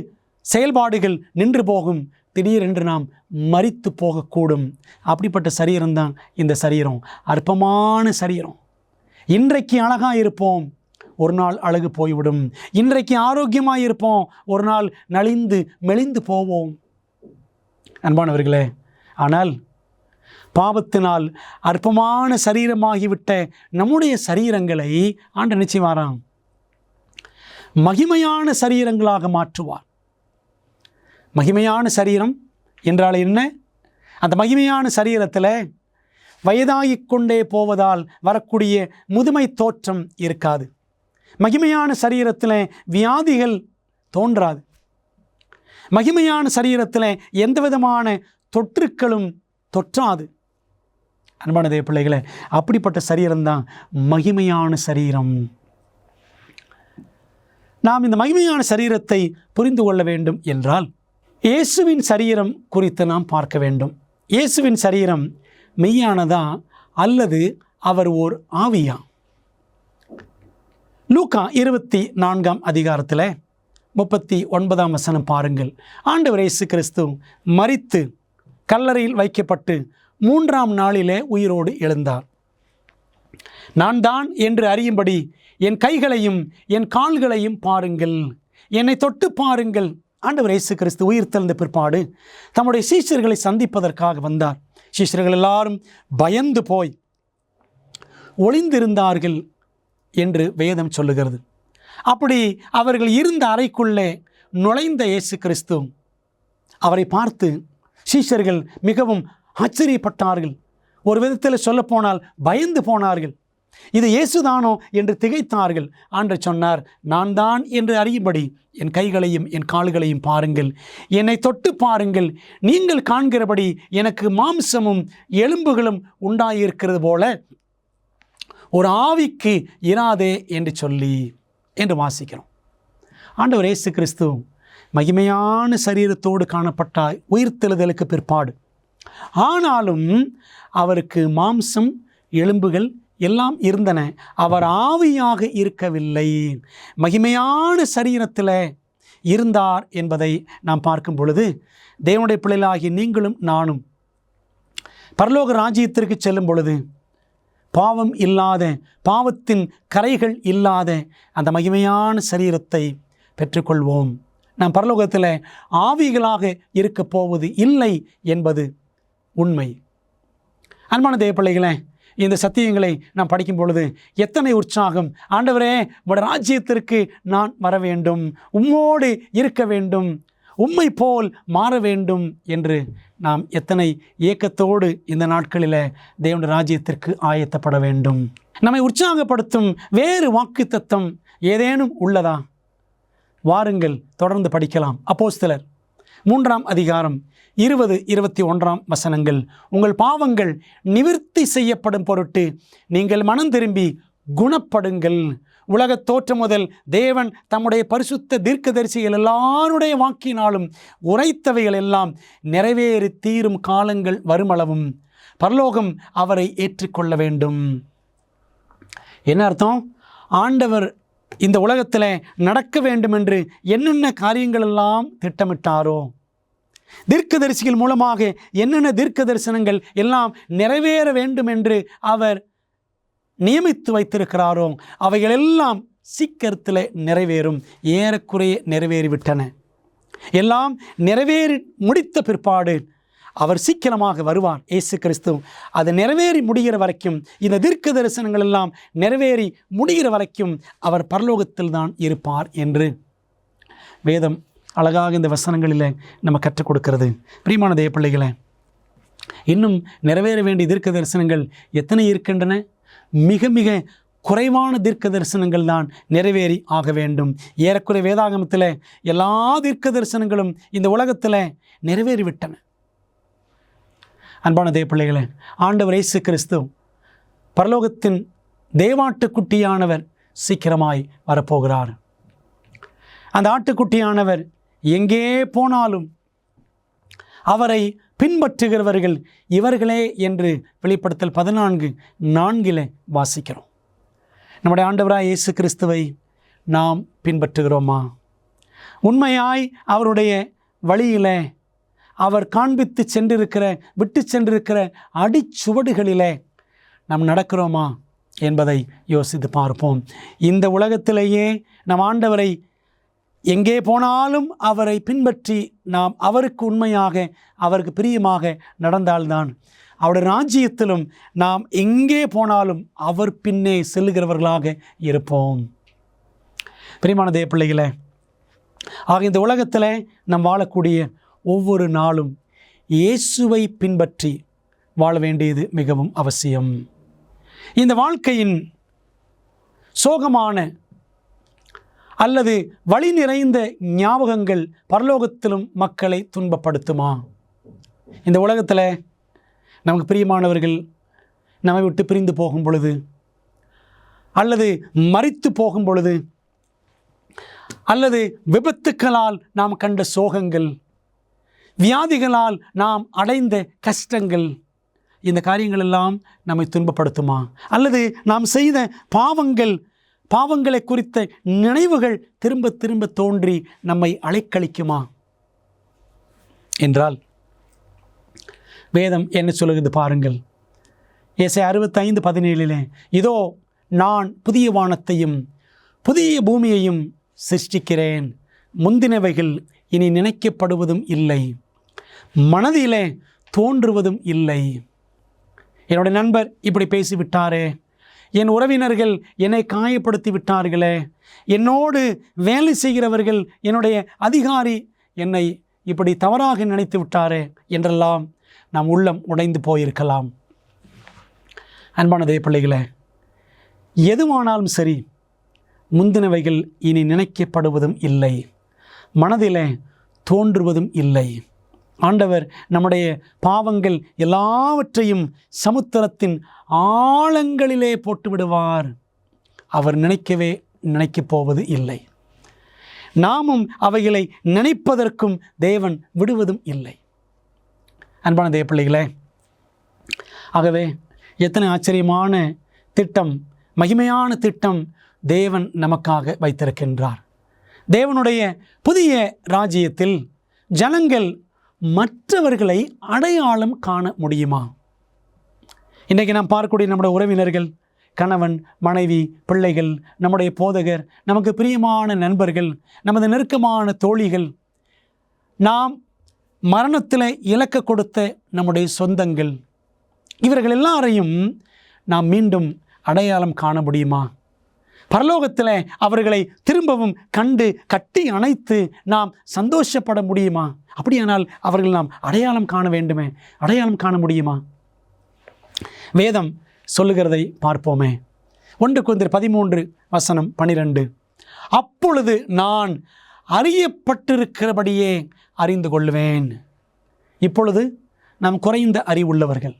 செயல்பாடுகள் நின்று போகும், திடீரென்று நாம் மரித்து போகக்கூடும். அப்படிப்பட்ட சரீரம்தான் இந்த சரீரம், அற்பமான சரீரம். இன்றைக்கு அழகாக இருப்போம், ஒரு நாள் அழகு போய்விடும். இன்றைக்கு ஆரோக்கியமாக இருப்போம், ஒரு நாள் நலிந்து மெலிந்து போவோம். அன்பானவர்களே, ஆனால் பாவத்தினால் அற்பமான சரீரமாகிவிட்ட நம்முடைய சரீரங்களை ஆண்டவர் நிச்சயமாறாம் மகிமையான சரீரங்களாக மாற்றுவார். மகிமையான சரீரம் என்றால் என்ன? அந்த மகிமையான சரீரத்தில் வயதாகிக் கொண்டே போவதால் வரக்கூடிய முதுமை தோற்றம் இருக்காது. மகிமையான சரீரத்தில் வியாதிகள் தோன்றாது. மகிமையான சரீரத்தில் எந்த விதமான தொற்றுக்களும் தொற்றாது. அன்பான தேவ பிள்ளைகளே, அப்படிப்பட்ட சரீரம்தான் மகிமையான சரீரம். நாம் இந்த மகிமையான சரீரத்தை புரிந்து கொள்ள வேண்டும் என்றால் இயேசுவின் சரீரம் குறித்து நாம் பார்க்க வேண்டும். இயேசுவின் சரீரம் மெய்யானதா அல்லது அவர் ஓர் ஆவியா? லூக்கா 24ஆம் அதிகாரத்தில் 39ஆம் வசனம் பாருங்கள். ஆண்டவர் இயேசு கிறிஸ்து மரித்து கல்லறையில் வைக்கப்பட்டு 3ஆம் நாளிலே உயிரோடு எழுந்தார். நான் தான் என்று அறியும்படி என் கைகளையும் என் கால்களையும் பாருங்கள், என்னை தொட்டு பாருங்கள். ஆண்டவர் இயேசு கிறிஸ்து உயிர் தெழுந்த பிற்பாடு தம்முடைய சீஷர்களை சந்திப்பதற்காக வந்தார். சீஷர்கள் எல்லாரும் பயந்து போய் ஒளிந்திருந்தார்கள் என்று வேதம் சொல்லுகிறது. அப்படி அவர்கள் இருந்த அறைக்குள்ளே நுழைந்த இயேசு கிறிஸ்து அவரை பார்த்து சீஷர்கள் மிகவும் ஆச்சரியப்பட்டார்கள். ஒரு விதத்தில் சொல்லப்போனால் பயந்து போனார்கள். இது இயேசுதானோ என்று திகைத்தார்கள். ஆண்டவர் சொன்னார், நான் தான் என்று அறியும்படி என் கைகளையும் என் கால்களையும் பாருங்கள், என்னை தொட்டு பாருங்கள், நீங்கள் காண்கிறபடி எனக்கு மாம்சமும் எலும்புகளும் உண்டாயிருக்கிறது போல ஒரு ஆவிக்கு இராதே என்று சொல்லி என்று வாசிக்கிறோம். ஆண்டவர் இயேசு கிறிஸ்து மகிமையான சரீரத்தோடு காணப்பட்டார் உயிர்த்தெழுதலுக்கு பிற்பாடு. ஆனாலும் அவருக்கு மாம்சம் எலும்புகள் எல்லாம் இருந்தன. அவர் ஆவியாக இருக்கவில்லை, மகிமையான சரீரத்தில் இருந்தார் என்பதை நாம் பார்க்கும் பொழுது, தேவனுடைய பிள்ளைகளாகிய நீங்களும் நானும் பரலோக ராஜ்யத்திற்கு செல்லும் பொழுது பாவம் இல்லாத, பாவத்தின் கரைகள் இல்லாத அந்த மகிமையான சரீரத்தை பெற்றுக்கொள்வோம். நாம் பரலோகத்தில் ஆவிகளாக இருக்க போவது இல்லை என்பது உண்மை. அன்பான தேவ பிள்ளைகளே, இந்த சத்தியங்களை நாம் படிக்கும் பொழுது எத்தனை உற்சாகம்! ஆண்டவரே, உம்முடைய ராஜ்யத்திற்கு நான் வர வேண்டும், உம்மோடு இருக்க வேண்டும், உம்மை போல் மாற வேண்டும் என்று நாம் எத்தனை ஏக்கத்தோடு இந்த நாட்களில் தேவனுடைய ராஜ்யத்திற்கு ஆயத்தப்பட வேண்டும். நம்மை உற்சாகப்படுத்தும் வேறு வாக்குத்தத்தம் ஏதேனும் உள்ளதா? வாருங்கள், தொடர்ந்து படிக்கலாம். அப்போஸ்தலர் 3ஆம் அதிகாரம் 20-21 வசனங்கள். உங்கள் பாவங்கள் நிவிர்த்தி செய்யப்படும் பொருட்டு நீங்கள் மனம் திரும்பி குணப்படுங்கள். உலகத் தோற்றம் முதல் தேவன் தம்முடைய பரிசுத்த தீர்க்கதரிசிகள் எல்லாருடைய வாக்கினாலும் உரைத்தவைகள் எல்லாம் நிறைவேறி தீரும் காலங்கள் வருமளவும் பரலோகம் அவரை ஏற்றுக்கொள்ள வேண்டும். என்ன அர்த்தம்? ஆண்டவர் இந்த உலகத்தில் நடக்க வேண்டும் என்று என்னென்ன காரியங்கள் எல்லாம் திட்டமிட்டாரோ, தீர்க்கதரிசிகள் மூலமாக என்னென்ன தீர்க்க தரிசனங்கள் எல்லாம் நிறைவேற வேண்டும் என்று அவர் நியமித்து வைத்திருக்கிறாரோ, அவைகளெல்லாம் சீக்கிரத்தில் நிறைவேறும். ஏறக்குறைய நிறைவேறிவிட்டன. எல்லாம் நிறைவேறி முடித்த பிற்பாடு அவர் சீக்கிரமாக வருவார், இயேசு கிறிஸ்து. அது நிறைவேறி முடிகிற வரைக்கும், இந்த தீர்க்க தரிசனங்கள் எல்லாம் நிறைவேறி முடிகிற வரைக்கும் அவர் பரலோகத்தில் தான் இருப்பார் என்று வேதம் அழகாக இந்த வசனங்களில் நம்ம கற்றுக் கொடுக்கிறது. பிரியமான தேவ பிள்ளைகளே, இன்னும் நிறைவேற வேண்டிய தீர்க்க தரிசனங்கள் எத்தனை இருக்கின்றன? மிக மிக குறைவான தீர்க்க தரிசனங்கள் தான் நிறைவேறி ஆக வேண்டும். ஏறக்குறை வேதாகமத்தில் எல்லா தீர்க்க தரிசனங்களும் இந்த உலகத்தில் நிறைவேறிவிட்டன. அன்பான தேவ பிள்ளைகளே, ஆண்டவர் இயேசு கிறிஸ்து பரலோகத்தின் தேவாட்டுக்குட்டியானவர் சீக்கிரமாய் வரப்போகிறார். அந்த ஆட்டுக்குட்டியானவர் எங்கே போனாலும் அவரை பின்பற்றுகிறவர்கள் இவர்களே என்று வெளிப்படுத்தல் 14:4 வாசிக்கிறோம். நம்முடைய ஆண்டவராய் இயேசு கிறிஸ்துவை நாம் பின்பற்றுகிறோமா? உண்மையாய் அவருடைய வழியிலே அவர் காண்பித்து சென்றிருக்கிற, விட்டு சென்றிருக்கிற அடிச்சுவடுகளிலே நாம் நடக்கிறோமா என்பதை யோசித்து பார்ப்போம். இந்த உலகத்திலேயே நம் ஆண்டவரை எங்கே போனாலும் அவரை பின்பற்றி நாம் அவருக்கு உண்மையாக, அவருக்கு பிரியமாக நடந்தால்தான் அவருடைய ராஜ்யத்திலும் நாம் எங்கே போனாலும் அவர் பின்னே செல்லுகிறவர்களாக இருப்போம். பிரியமான தேவ பிள்ளைகளே, ஆக இந்த உலகத்தில் நாம் வாழக்கூடிய ஒவ்வொரு நாளும் இயேசுவை பின்பற்றி வாழ வேண்டியது மிகவும் அவசியம். இந்த வாழ்க்கையின் சோகமான அல்லது வழி நிறைந்த ஞாபகங்கள் பரலோகத்திலும் மக்களை துன்பப்படுத்துமா? இந்த உலகத்தில் நமக்கு பிரியமானவர்கள் நம்மை விட்டு பிரிந்து போகும் பொழுது, அல்லது மரித்து போகும் பொழுது, அல்லது விபத்துக்களால் நாம் கண்ட சோகங்கள், வியாதிகளால் நாம் அடைந்த கஷ்டங்கள், இந்த காரியங்கள் எல்லாம் நம்மை துன்பப்படுத்துமா? அல்லது நாம் செய்த பாவங்களை குறித்த நினைவுகள் திரும்ப திரும்ப தோன்றி நம்மை அலைக்கழிக்குமா என்றால் வேதம் என்ன சொல்லுகிறது பாருங்கள். ஏசாயா 65:17 இதோ நான் புதிய வானத்தையும் புதிய பூமியையும் சிருஷ்டிக்கிறேன், முந்தினவைகள் இனி நினைக்கப்படுவதும் இல்லை, மனதிலே தோன்றுவதும் இல்லை. என்னுடைய நண்பர் இப்படி பேசிவிட்டாரே, என் உறவினர்கள் என்னை காயப்படுத்தி விட்டார்களே, என்னோடு வேலை செய்கிறவர்கள், என்னுடைய அதிகாரி என்னை இப்படி தவறாக நினைத்து விட்டாரே என்றெல்லாம் நாம் உள்ளம் உடைந்து போயிருக்கலாம். அன்பான தேவ பிள்ளைகளே, எதுவானாலும் சரி, முந்தினவைகள் இனி நினைக்கப்படுவதும் இல்லை, மனதிலே தோன்றுவதும் இல்லை. ஆண்டவர் நம்முடைய பாவங்கள் எல்லாவற்றையும் சமுத்திரத்தின் ஆழங்களிலே போட்டு விடுவார். அவர் நினைக்கப் போவது இல்லை. நாமும் அவைகளை நினைப்பதற்கும் தேவன் விடுவதும் இல்லை. அன்பான தேவ பிள்ளைகளே, ஆகவே எத்தனை ஆச்சரியமான திட்டம், மகிமையான திட்டம் தேவன் நமக்காக வைத்திருக்கின்றார். தேவனுடைய புதிய ராஜ்யத்தில் ஜனங்கள் மற்றவர்களை அடையாளம் காண முடியுமா? இன்றைக்கு நாம் பார்க்கக்கூடிய நம்முடைய உறவினர்கள், கணவன், மனைவி, பிள்ளைகள், நம்முடைய போதகர், நமக்கு பிரியமான நண்பர்கள், நமது நெருக்கமான தோழிகள், நாம் மரணத்தில் இலக்க கொடுத்த நம்முடைய சொந்தங்கள், இவர்கள் எல்லாரையும் நாம் மீண்டும் அடையாளம் காண முடியுமா? பரலோகத்தில் அவர்களை திரும்பவும் கண்டு கட்டி அணைத்து நாம் சந்தோஷப்பட முடியுமா? அப்படியானால் அவர்கள் நாம் அடையாளம் காண வேண்டுமே, அடையாளம் காண முடியுமா? வேதம் சொல்லுகிறதை பார்ப்போமே. 1 கொரிந்தியர் 13:12. அப்பொழுது நான் அறியப்பட்டிருக்கிறபடியே அறிந்து கொள்வேன். இப்பொழுது நாம் குறைந்த அறிவுள்ளவர்கள்,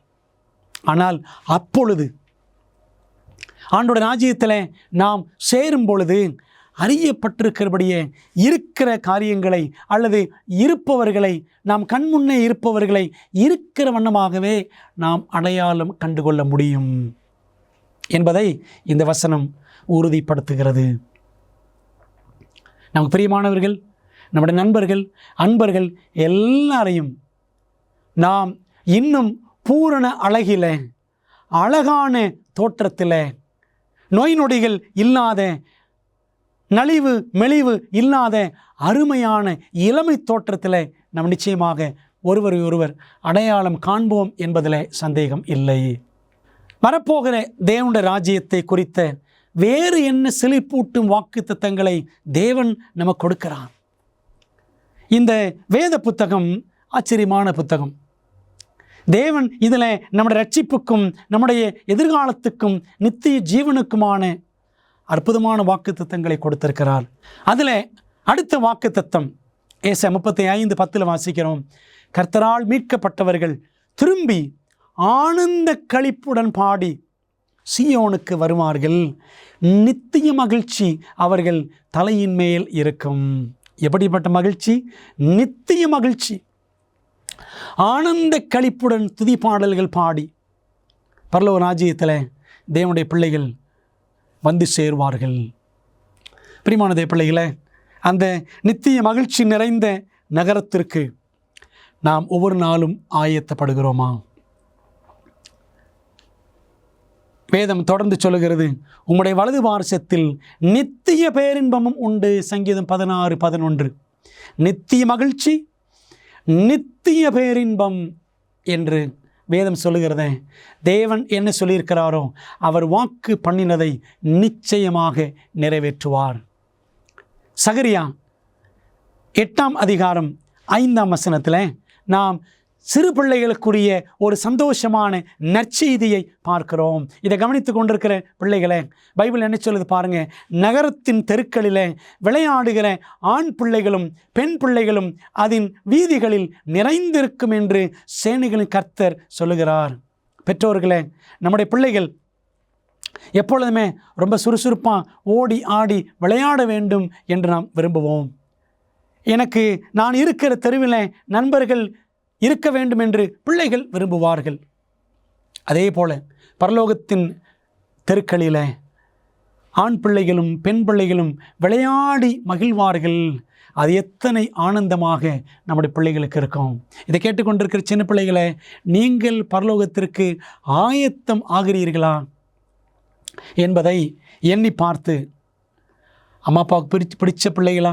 ஆனால் அப்பொழுது ஆண்டோட ராஜ்யத்தில் நாம் சேரும் பொழுது அறியப்பட்டிருக்கிறபடியே இருக்கிற காரியங்களை அல்லது இருப்பவர்களை, நாம் கண்முன்னே இருப்பவர்களை இருக்கிற வண்ணமாகவே நாம் அடையாளம் கண்டுகொள்ள முடியும் என்பதை இந்த வசனம் உறுதிப்படுத்துகிறது. நமக்கு பிரியமானவர்கள், நம்முடைய நண்பர்கள், அன்பர்கள் எல்லாரையும் நாம் இன்னும் பூரண அழகில், அழகான தோற்றத்தில், நோய் நொடிகள் இல்லாத, நலிவு மெலிவு இல்லாத அருமையான இளமை தோற்றத்தில் நாம் நிச்சயமாக ஒருவரை ஒருவர் அடையாளம் காண்போம் என்பதில் சந்தேகம் இல்லை. வரப்போகிற தேவனுடைய ராஜ்யத்தை குறித்த வேறு என்ன சிலிர்ப்பூட்டும் வாக்குத்தத்தங்களை தேவன் நமக்கு கொடுக்கிறார். இந்த வேத புத்தகம் ஆச்சரியமான புத்தகம். தேவன் இதில் நம்முடைய ரட்சிப்புக்கும் நம்முடைய எதிர்காலத்துக்கும் நித்திய ஜீவனுக்குமான அற்புதமான வாக்குத்தத்தங்களை கொடுத்திருக்கிறார். அதில் அடுத்த வாக்குத்தத்தம் ஏசாயா 35:10 வாசிக்கிறோம். கர்த்தரால் மீட்கப்பட்டவர்கள் திரும்பி ஆனந்த களிப்புடன் பாடி சீயோனுக்கு வருவார்கள், நித்திய மகிழ்ச்சி அவர்கள் தலையின் மேல் இருக்கும். எப்படிப்பட்ட மகிழ்ச்ி? நித்திய மகிழ்ச்சி. ஆனந்த களிப்புடன் துதி பாடல்கள் பாடி பரலோக ராஜ்யத்தில் தேவனுடைய பிள்ளைகள் வந்து சேருவார்கள். பிரியமான தேவ பிள்ளைகளே, அந்த நித்திய மகிழ்ச்சி நிறைந்த நகரத்திற்கு நாம் ஒவ்வொரு நாளும் ஆயத்தப்படுகிறோமா? வேதம் தொடர்ந்து சொல்லுகிறது, உம்முடைய வலது பார்சத்தில் நித்திய பேரின்பமும் உண்டு. சங்கீதம் 16:11. நித்திய மகிழ்ச்சி, நித்திய பேரின்பம் என்று வேதம் சொல்லுகிறதே. தேவன் என்ன சொல்லியிருக்கிறாரோ அவர் வாக்கு பண்ணினதை நிச்சயமாக நிறைவேற்றுவார். சகரியா 8:5 நாம் சிறு பிள்ளைகளுக்குரிய ஒரு சந்தோஷமான நற்செய்தியை பார்க்கிறோம். இதை கவனித்து கொண்டிருக்கிற பிள்ளைகளே, பைபிள் என்ன சொல்லுது பாருங்க. நகரத்தின் தெருக்களில் விளையாடுகிற ஆண் பிள்ளைகளும் பெண் பிள்ளைகளும் அதன் வீதிகளில் நிறைந்திருக்கும் என்று சேனைகளின் கர்த்தர் சொல்லுகிறார். பெற்றோர்களே, நம்முடைய பிள்ளைகள் எப்பொழுதுமே ரொம்ப சுறுசுறுப்பாக ஓடி ஆடி விளையாட வேண்டும் என்று நாம் விரும்புவோம். எனக்கு நான் இருக்கிற தெருவில் நண்பர்கள் இருக்க வேண்டும் என்று பிள்ளைகள் விரும்புவார்கள். அதே போல பரலோகத்தின் தெருக்களில் ஆண் பிள்ளைகளும் பெண் பிள்ளைகளும் விளையாடி மகிழ்வார்கள். அது எத்தனை ஆனந்தமாக நம்முடைய பிள்ளைகளுக்கு இருக்கும். இதை கேட்டுக்கொண்டிருக்கிற சின்ன பிள்ளைகளை, நீங்கள் பரலோகத்திற்கு ஆயத்தம் ஆகிறீர்களா என்பதை எண்ணி பார்த்து, அம்மா அப்பாவுக்கு பிடிச்ச பிள்ளைகளா,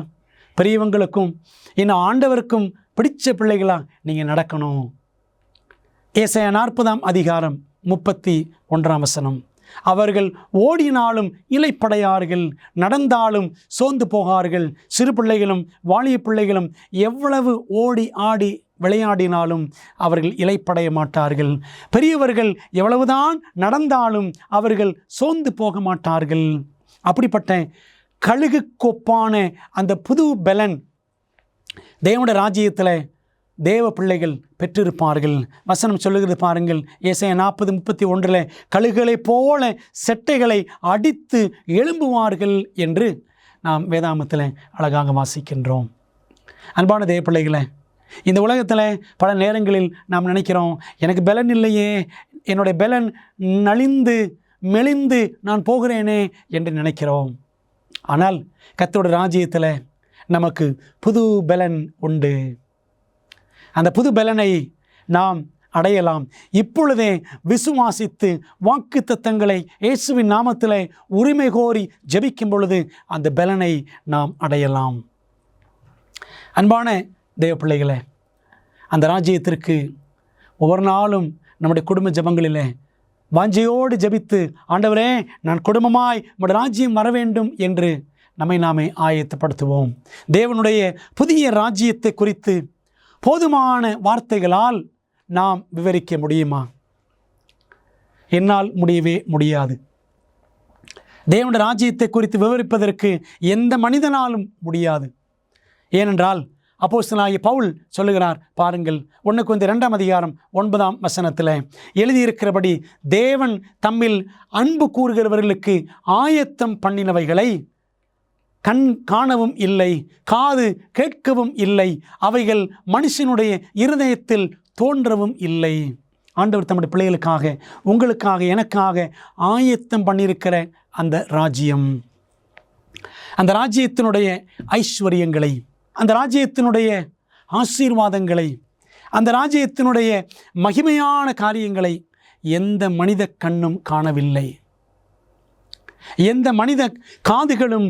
பெரியவங்களுக்கும் இன்னும் ஆண்டவருக்கும் பிடிச்ச பிள்ளைகளா நீங்கள் நடக்கணும். ஏசாயா 40:31 அவர்கள் ஓடினாலும் இளைப்படையார்கள், நடந்தாலும் சோர்ந்து போகார்கள். சிறு பிள்ளைகளும் வாலிய பிள்ளைகளும் எவ்வளவு ஓடி ஆடி விளையாடினாலும் அவர்கள் இளைப்படைய மாட்டார்கள். பெரியவர்கள் எவ்வளவுதான் நடந்தாலும் அவர்கள் சோர்ந்து போக மாட்டார்கள். அப்படிப்பட்ட கழுகுக்கொப்பான அந்த புது பலன் தேவனுடைய ராஜ்யத்தில் தேவ பிள்ளைகள் பெற்றிருப்பார்கள். வசனம் சொல்லுகிறது பாருங்கள், ஏசாயா 40:31 கழுகுகளைப் போல செட்டைகளை அடித்து எழும்புவார்கள் என்று நாம் வேதாமத்தில் அழகாக வாசிக்கின்றோம். அன்பான தேவ பிள்ளைகளை, இந்த உலகத்தில் பல நேரங்களில் நாம் நினைக்கிறோம், எனக்கு பலன் இல்லையே, என்னுடைய பலன் நலிந்து மெலிந்து நான் போகிறேனே என்று நினைக்கிறோம். ஆனால் கர்த்தருடைய ராஜ்யத்தில் நமக்கு புது பலன் உண்டு. அந்த புது பலனை நாம் அடையலாம். இப்பொழுதே விசுவாசித்து வாக்குத்தத்தங்களை இயேசுவின் நாமத்தில் உரிமை கோரி ஜெபிக்கும் பொழுது அந்த பலனை நாம் அடையலாம். அன்பான தேவ பிள்ளைகளே, அந்த ராஜ்யத்திற்கு ஒவ்வொரு நாளும் நம்முடைய குடும்ப ஜெபங்களிலே வாஞ்சையோடு ஜெபித்து, ஆண்டவரே நான் குடும்பமாய் உம்முடைய ராஜ்யம் வர வேண்டும் என்று நம்மை நாமே ஆயத்தப்படுத்துவோம். தேவனுடைய புதிய ராஜ்யத்தை குறித்து போதுமான வார்த்தைகளால் நாம் விவரிக்க முடியுமா? என்னால் முடியவே முடியாது. தேவனுடைய ராஜ்யத்தை குறித்து விவரிப்பதற்கு எந்த மனிதனாலும் முடியாது. ஏனென்றால் அப்போஸ்தலனாகிய பவுல் சொல்லுகிறார் பாருங்கள், 1 கொரிந்தியர் 2:9 எழுதியிருக்கிறபடி, தேவன் தம்மில் அன்பு கூறுகிறவர்களுக்கு ஆயத்தம் பண்ணினவைகளை கண் காணவும் இல்லை, காது கேட்கவும் இல்லை, அவைகள் மனுஷனுடைய இருதயத்தில் தோன்றவும் இல்லை. ஆண்டவர் தம்முடைய பிள்ளைகளுக்காக, உங்களுக்காக, எனக்காக ஆயத்தம் பண்ணியிருக்கிற அந்த ராஜ்யம், அந்த ராஜ்யத்தினுடைய ஐஸ்வர்யங்களை, அந்த ராஜ்யத்தினுடைய ஆசீர்வாதங்களை, அந்த ராஜ்யத்தினுடைய மகிமையான காரியங்களை எந்த மனித கண்ணும் காணவில்லை, எந்த மனித காதுகளும்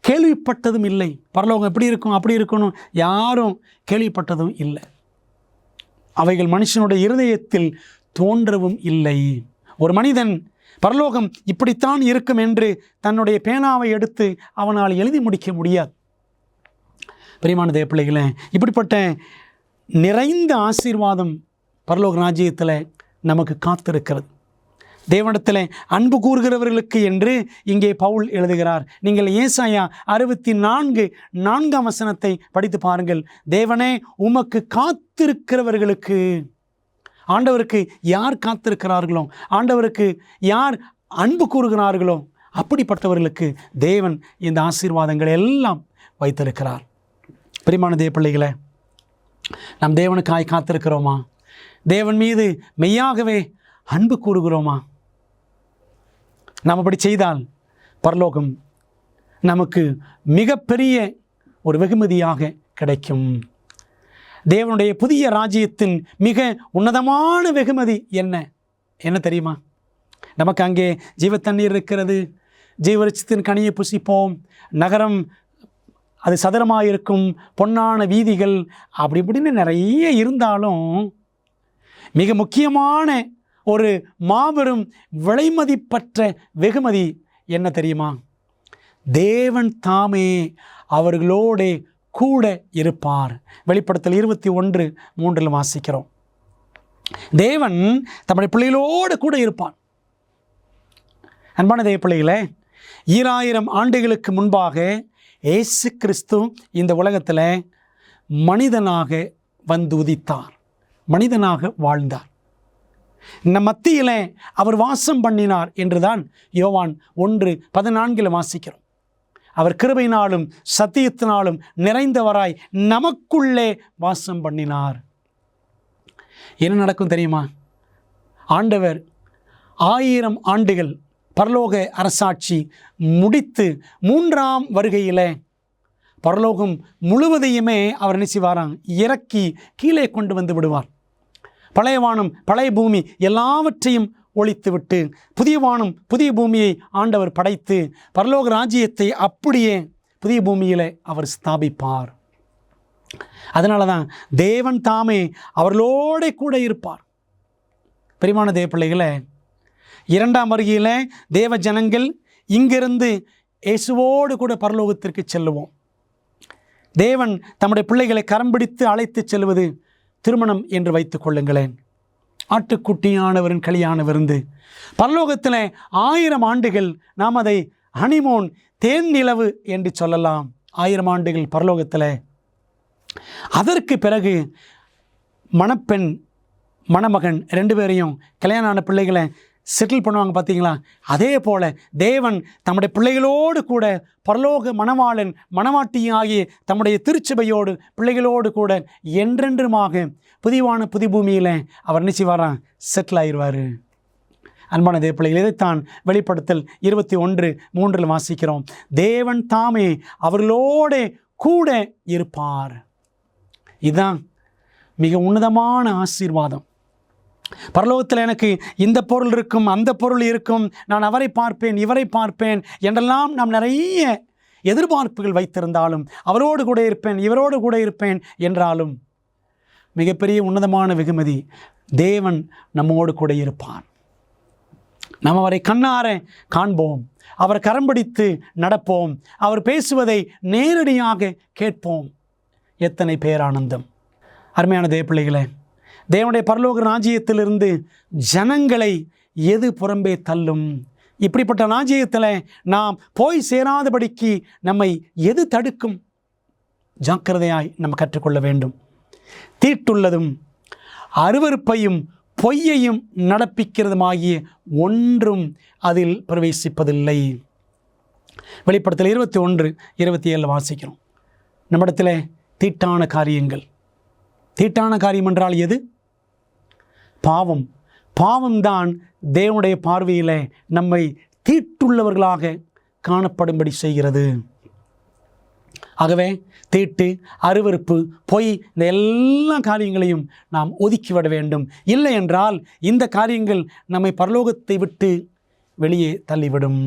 கேள்விப்பட்டதும் இல்லை. பரலோகம் எப்படி இருக்கும், அப்படி இருக்கணும், யாரும் கேள்விப்பட்டதும் இல்லை. அவைகள் மனுஷனுடைய இருதயத்தில் தோன்றவும் இல்லை. ஒரு மனிதன் பரலோகம் இப்படித்தான் இருக்கும் என்று தன்னுடைய பேனாவை எடுத்து அவனால் எழுதி முடிக்க முடியாது. பிரியமான தேவ பிள்ளைகளே, இப்படிப்பட்ட நிறைந்த ஆசீர்வாதம் பரலோக ராஜ்யத்தில் நமக்கு காத்திருக்கிறது. தேவனிடத்தில் அன்பு கூறுகிறவர்களுக்கு என்று இங்கே பவுல் எழுதுகிறார். நீங்கள் ஏசாயா 64:4 படித்து பாருங்கள். தேவனே உமக்கு காத்திருக்கிறவர்களுக்கு, ஆண்டவருக்கு யார் காத்திருக்கிறார்களோ, ஆண்டவருக்கு யார் அன்பு கூறுகிறார்களோ, அப்படிப்பட்டவர்களுக்கு தேவன் இந்த ஆசீர்வாதங்களை எல்லாம் வைத்திருக்கிறார். பிரியமான தேவ பிள்ளைகளே, நாம் தேவனுக்காய் காத்திருக்கிறோமா? தேவன் மீது மெய்யாகவே அன்பு கூறுகிறோமா? நாம் அப்படி செய்தால் பரலோகம் நமக்கு மிகப்பெரிய ஒரு வெகுமதியாக கிடைக்கும். தேவனுடைய புதிய ராஜ்யத்தின் மிக உன்னதமான வெகுமதி என்ன தெரியுமா? நமக்கு அங்கே ஜீவத்தண்ணீர் இருக்கிறது, ஜீவவிருட்சத்தின் கனியை புசிப்போம், நகரம் அது சதுரமாக இருக்கும், பொன்னான வீதிகள், அப்படி இப்படின்னு நிறைய இருந்தாலும் மிக முக்கியமான ஒரு மாபெரும் விலைமதிப்பற்ற வெகுமதி என்ன தெரியுமா? தேவன் தாமே அவர்களோட கூட இருப்பார். வெளிப்படுத்தல் 21:3 வாசிக்கிறோம். தேவன் தம்முடைய பிள்ளைகளோடு கூட இருப்பார். அன்பான தேவ பிள்ளைகளே, 2000 ஆண்டுகளுக்கு முன்பாக இயேசு கிறிஸ்து இந்த உலகத்தில் மனிதனாக வந்து உதித்தார், மனிதனாக வாழ்ந்தார், நம் மத்தியிலே அவர் வாசம் பண்ணினார் என்றுதான் யோவான் 1:14 வாசிக்கிறோம். அவர் கிருபையினாலும் சத்தியத்தினாலும் நிறைந்தவராய் நமக்குள்ளே வாசம் பண்ணினார். என்ன நடக்கும் தெரியுமா? ஆண்டவர் 1000 ஆண்டுகள் பரலோக அரசாட்சி முடித்து 3ஆம் வருகையில் பரலோகம் முழுவதையுமே அவர் நினைச்சுவாராம் இறக்கி கீழே கொண்டு வந்து விடுவார். பழைய வானம் பழைய பூமி எல்லாவற்றையும் ஒழித்துவிட்டு புதிய வானம் புதிய பூமியை ஆண்டவர் படைத்து பரலோக ராஜ்யத்தை அப்படியே புதிய பூமியில் அவர் ஸ்தாபிப்பார். அதனால தான் தேவன் தாமே அவர்களோட கூட இருப்பார். பிரியமான தேவ பிள்ளைகளை, 2ஆம் வருகையில் தேவ ஜனங்கள் இங்கிருந்து இயேசுவோடு கூட பரலோகத்திற்கு செல்லுவோம். தேவன் தம்முடைய பிள்ளைகளை கரம் பிடித்து அழைத்து செல்வது திருமணம் என்று வைத்துக் கொள்ளுங்களேன். ஆட்டுக்குட்டியானவரின் கல்யாண விருந்து. பரலோகத்தில் 1000 ஆண்டுகள் நாம் அதை ஹனிமூன், தேன் நிலவு என்று சொல்லலாம். 1000 ஆண்டுகள் பரலோகத்தில். அதற்கு பிறகு மணப்பெண் மணமகன் 2 பேரையும் கல்யாணம் ஆன பிள்ளைகளை செட்டில் பண்ணுவாங்க பார்த்தீங்களா? அதே போல் தேவன் தம்முடைய பிள்ளைகளோடு கூட பரலோக மணவாளன் மணவாட்டியாகிய தம்முடைய திருச்சபையோடு பிள்ளைகளோடு கூட என்றென்றுமாக புதிவான புது பூமியில் அவர் நிச்சயவாரான் செட்டில் ஆயிடுவார். அன்பான தேவ பிள்ளைகள், இதைத்தான் வெளிப்படுத்தல் 21:3 வாசிக்கிறோம். தேவன் தாமே அவர்களோடு கூட இருப்பார். இதுதான் மிக உன்னதமான ஆசீர்வாதம். பரலோகத்தில் எனக்கு இந்த பொருள் இருக்கும், அந்த பொருள் இருக்கும், நான் அவரை பார்ப்பேன், இவரை பார்ப்பேன் என்றெல்லாம் நாம் நிறைய எதிர்பார்ப்புகள் வைத்திருந்தாலும், அவரோடு கூட இருப்பேன், இவரோடு கூட இருப்பேன் என்றாலும், மிகப்பெரிய உன்னதமான வெகுமதி தேவன் நம்மோடு கூட இருப்பார். நாம் அவரை கண்ணார காண்போம், அவர் கரம் பிடித்து நடப்போம், அவர் பேசுவதை நேரடியாக கேட்போம். எத்தனை பேரானந்தம்! அருமையான தேவ பிள்ளைகளே, தேவனுடைய பரலோக ராஜ்யத்திலிருந்து ஜனங்களை எது புறம்பே தள்ளும்? இப்படிப்பட்ட ராஜ்யத்தில் நாம் போய் சேராதபடிக்கு நம்மை எது தடுக்கும்? ஜாக்கிரதையாய் நம்ம கற்றுக்கொள்ள வேண்டும். தீட்டுள்ளதும் அருவருப்பையும் பொய்யையும் நடப்பிக்கிறதுமாகிய ஒன்றும் அதில் பிரவேசிப்பதில்லை. வெளிப்படுத்தல் 21:27 வாசிக்கிறோம். நம்மிடத்தில் தீட்டான காரியங்கள். தீட்டான காரியம் என்றால் எது? பாவம். பாவம்தான் தேவனுடைய பார்வையில் நம்மை தீட்டுள்ளவர்களாக காணப்படும்படி செய்கிறது. ஆகவே தீட்டு, அருவருப்பு, பொய், இந்த எல்லா காரியங்களையும் நாம் ஒதுக்கிவிட வேண்டும். இல்லை என்றால் இந்த காரியங்கள் நம்மை பரலோகத்தை விட்டு வெளியே தள்ளிவிடும்.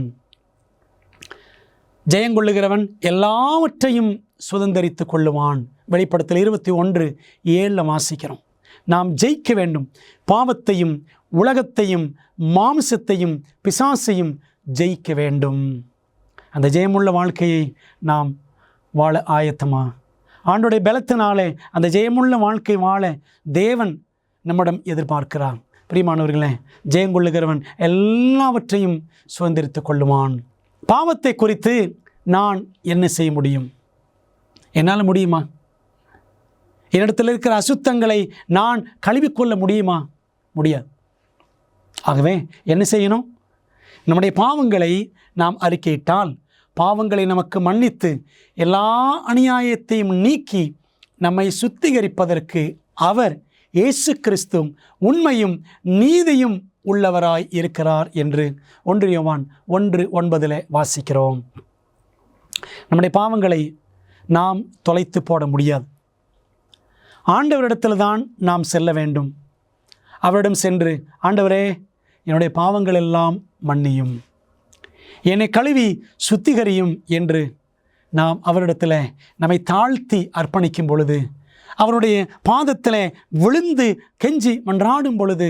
ஜெயங்கொள்ளுகிறவன் எல்லாவற்றையும் சுதந்தரித்து கொள்ளுவான். வெளிப்படுத்தல் 21:7 வாசிக்கிறோம். நாம் ஜெயிக்க வேண்டும். பாவத்தையும் உலகத்தையும் மாம்சத்தையும் பிசாசையும் ஜெயிக்க வேண்டும். அந்த ஜெயமுள்ள வாழ்க்கையை நாம் வாழ ஆயத்தமா? ஆண்டோடைய பலத்தினாலே அந்த ஜெயமுள்ள வாழ்க்கை வாழ தேவன் நம்மிடம் எதிர்பார்க்கிறார். பிரியமானவர்களே, ஜெயங்கொள்ளுகிறவன் எல்லாவற்றையும் சுதந்திரித்து கொள்ளுவான். பாவத்தை குறித்து நான் என்ன செய்ய முடியும்? என்னால் முடியுமா? என்னிடத்தில் இருக்கிற அசுத்தங்களை நான் கழுவிக்கொள்ள முடியுமா? முடியாது. ஆகவே என்ன செய்யணும்? நம்முடைய பாவங்களை நாம் அறிக்கையிட்டால், பாவங்களை நமக்கு மன்னித்து எல்லா அநியாயத்தையும் நீக்கி நம்மை சுத்திகரிப்பதற்கு அவர் இயேசு கிறிஸ்து உண்மையும் நீதியும் உள்ளவராய் இருக்கிறார் என்று 1 யோவான் 1:9 வாசிக்கிறோம். நம்முடைய பாவங்களை நாம் தொலைத்து போட முடியாது. ஆண்டவரிடத்தில் தான் நாம் செல்ல வேண்டும். அவரிடம் சென்று, ஆண்டவரே, என்னுடைய பாவங்கள் எல்லாம் மன்னியும், என்னை கழுவி சுத்திகரியும் என்று நாம் அவரிடத்தில் நம்மை தாழ்த்தி அர்ப்பணிக்கும் பொழுது, அவருடைய பாதத்தில் விழுந்து கெஞ்சி மன்றாடும் பொழுது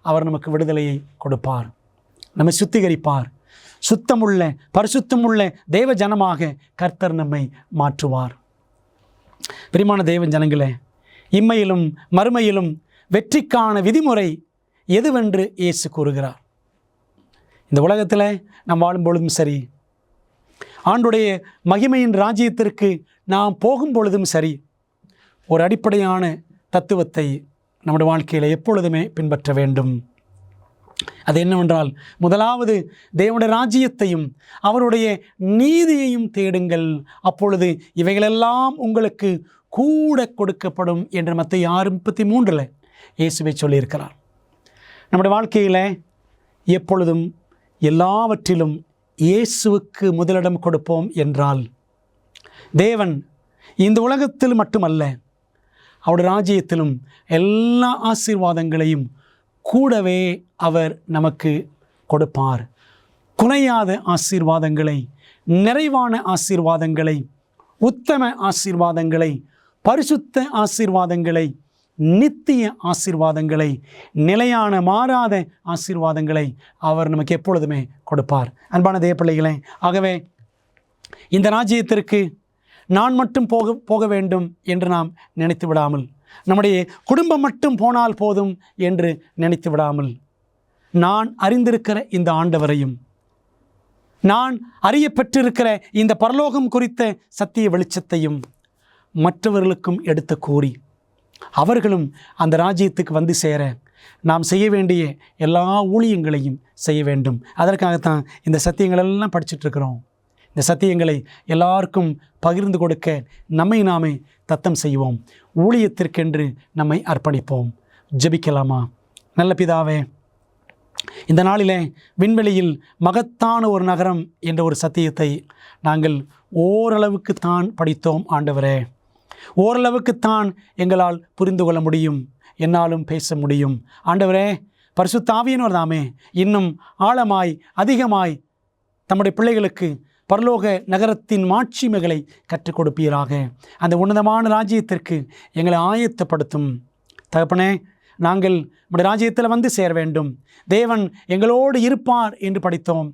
அவர் நமக்கு விடுதலையை கொடுப்பார், நம்மை சுத்திகரிப்பார். சுத்தமுள்ள பரிசுத்தமுள்ள தேவ ஜனமாக கர்த்தர் நம்மை மாற்றுவார். பிரியமான தேவ ஜனங்களே, இம்மையிலும் மறுமையிலும் வெற்றிக்கான விதிமுறை எதுவென்று இயேசு கூறுகிறார். இந்த உலகத்தில் நாம் வாழும் பொழுதும் சரி, ஆண்டுடைய மகிமையின் ராஜ்யத்திற்கு நாம் போகும் பொழுதும் சரி, ஒரு அடிப்படையான தத்துவத்தை நம்முடைய வாழ்க்கையில் எப்பொழுதுமே பின்பற்ற வேண்டும். அது என்னவென்றால், முதலாவது தேவனுடைய ராஜ்யத்தையும் அவருடைய நீதியையும் தேடுங்கள், அப்பொழுது இவைகளெல்லாம் உங்களுக்கு கூட கொடுக்கப்படும் என்று மத்தேயு 6:33 இயேசுவை சொல்லியிருக்கிறார். நம்முடைய வாழ்க்கையில் எப்பொழுதும் எல்லாவற்றிலும் இயேசுவுக்கு முதலிடம் கொடுப்போம் என்றால், தேவன் இந்த உலகத்தில் மட்டுமல்ல, அவருடைய ராஜ்யத்திலும் எல்லா ஆசீர்வாதங்களையும் கூடவே அவர் நமக்கு கொடுப்பார். குறையாத ஆசீர்வாதங்களை, நிறைவான ஆசீர்வாதங்களை, உத்தம ஆசீர்வாதங்களை, பரிசுத்த ஆசீர்வாதங்களை, நித்திய ஆசீர்வாதங்களை, நிலையான மாறாத ஆசீர்வாதங்களை அவர் நமக்கு எப்பொழுதுமே கொடுப்பார். அன்பான தேவ பிள்ளைகளே, ஆகவே இந்த ராஜ்யத்திற்கு நான் மட்டும் போக வேண்டும் என்று நாம் நினைத்து விடாமல், நம்முடைய குடும்பம் மட்டும் போனால் போதும் என்று நினைத்து விடாமல், நான் அறிந்திருக்கிற இந்த ஆண்டவரையும், நான் அறிய பெற்றிருக்கிற இந்த பரலோகம் குறித்த சத்திய வெளிச்சத்தையும் மற்றவர்களுக்கும் எடுத்து கூறி அவர்களும் அந்த ராஜ்யத்துக்கு வந்து சேர நாம் செய்ய வேண்டிய எல்லா ஊழியங்களையும் செய்ய வேண்டும். அதற்காகத்தான் இந்த சத்தியங்களெல்லாம் படிச்சுட்ருக்கிறோம். இந்த சத்தியங்களை எல்லாருக்கும் பகிர்ந்து கொடுக்க நம்மை நாமே தத்தம் செய்வோம். ஊழியத்திற்கென்று நம்மை அர்ப்பணிப்போம். ஜெபிக்கலாமா? நல்ல பிதாவே, இந்த நாளிலே விண்வெளியில் மகத்தான ஒரு நகரம் என்ற ஒரு சத்தியத்தை நாங்கள் ஓரளவுக்குத்தான் படித்தோம். ஆண்டவரே, ஓரளவுக்குத்தான் எங்களால் புரிந்து கொள்ள முடியும், என்னாலும் பேச முடியும். ஆண்டவரே, பரிசுத்த ஆவியானவர் தாமே இன்னும் ஆழமாய் அதிகமாய் தம்முடைய பிள்ளைகளுக்கு பரலோக நகரத்தின் மாட்சிமைகளை கற்றுக் கொடுப்பீராக. அந்த உன்னதமான ராஜ்யத்திற்கு எங்களை ஆயத்தப்படுத்தும் தகப்பனே. நாங்கள் நம்முடைய ராஜ்யத்தில் வந்து சேர வேண்டும். தேவன் எங்களோடு இருப்பார் என்று படித்தோம்.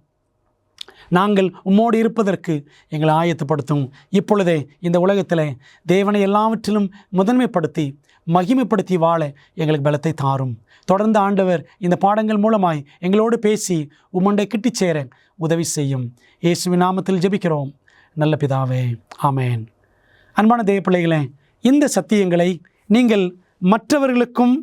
நாங்கள் உம்மோடு இருப்பதற்கு எங்களை ஆயத்தப்படுத்தும். இப்பொழுதே இந்த உலகத்தில் தேவனை எல்லாவற்றிலும் முதன்மைப்படுத்தி மகிமைப்படுத்தி வாழ எங்களுக்கு பலத்தை தாரும். தொடர்ந்து ஆண்டவர் இந்த பாடங்கள் மூலமாய் எங்களோடு பேசி உம்மண்டை கிட்டிச் சேர உதவி செய்யும். இயேசுவின் நாமத்தில் ஜெபிக்கிறோம் நல்ல பிதாவே, ஆமேன். அன்பான தேவ பிள்ளைகளே, இந்த சத்தியங்களை நீங்கள் மற்றவர்களுக்கும்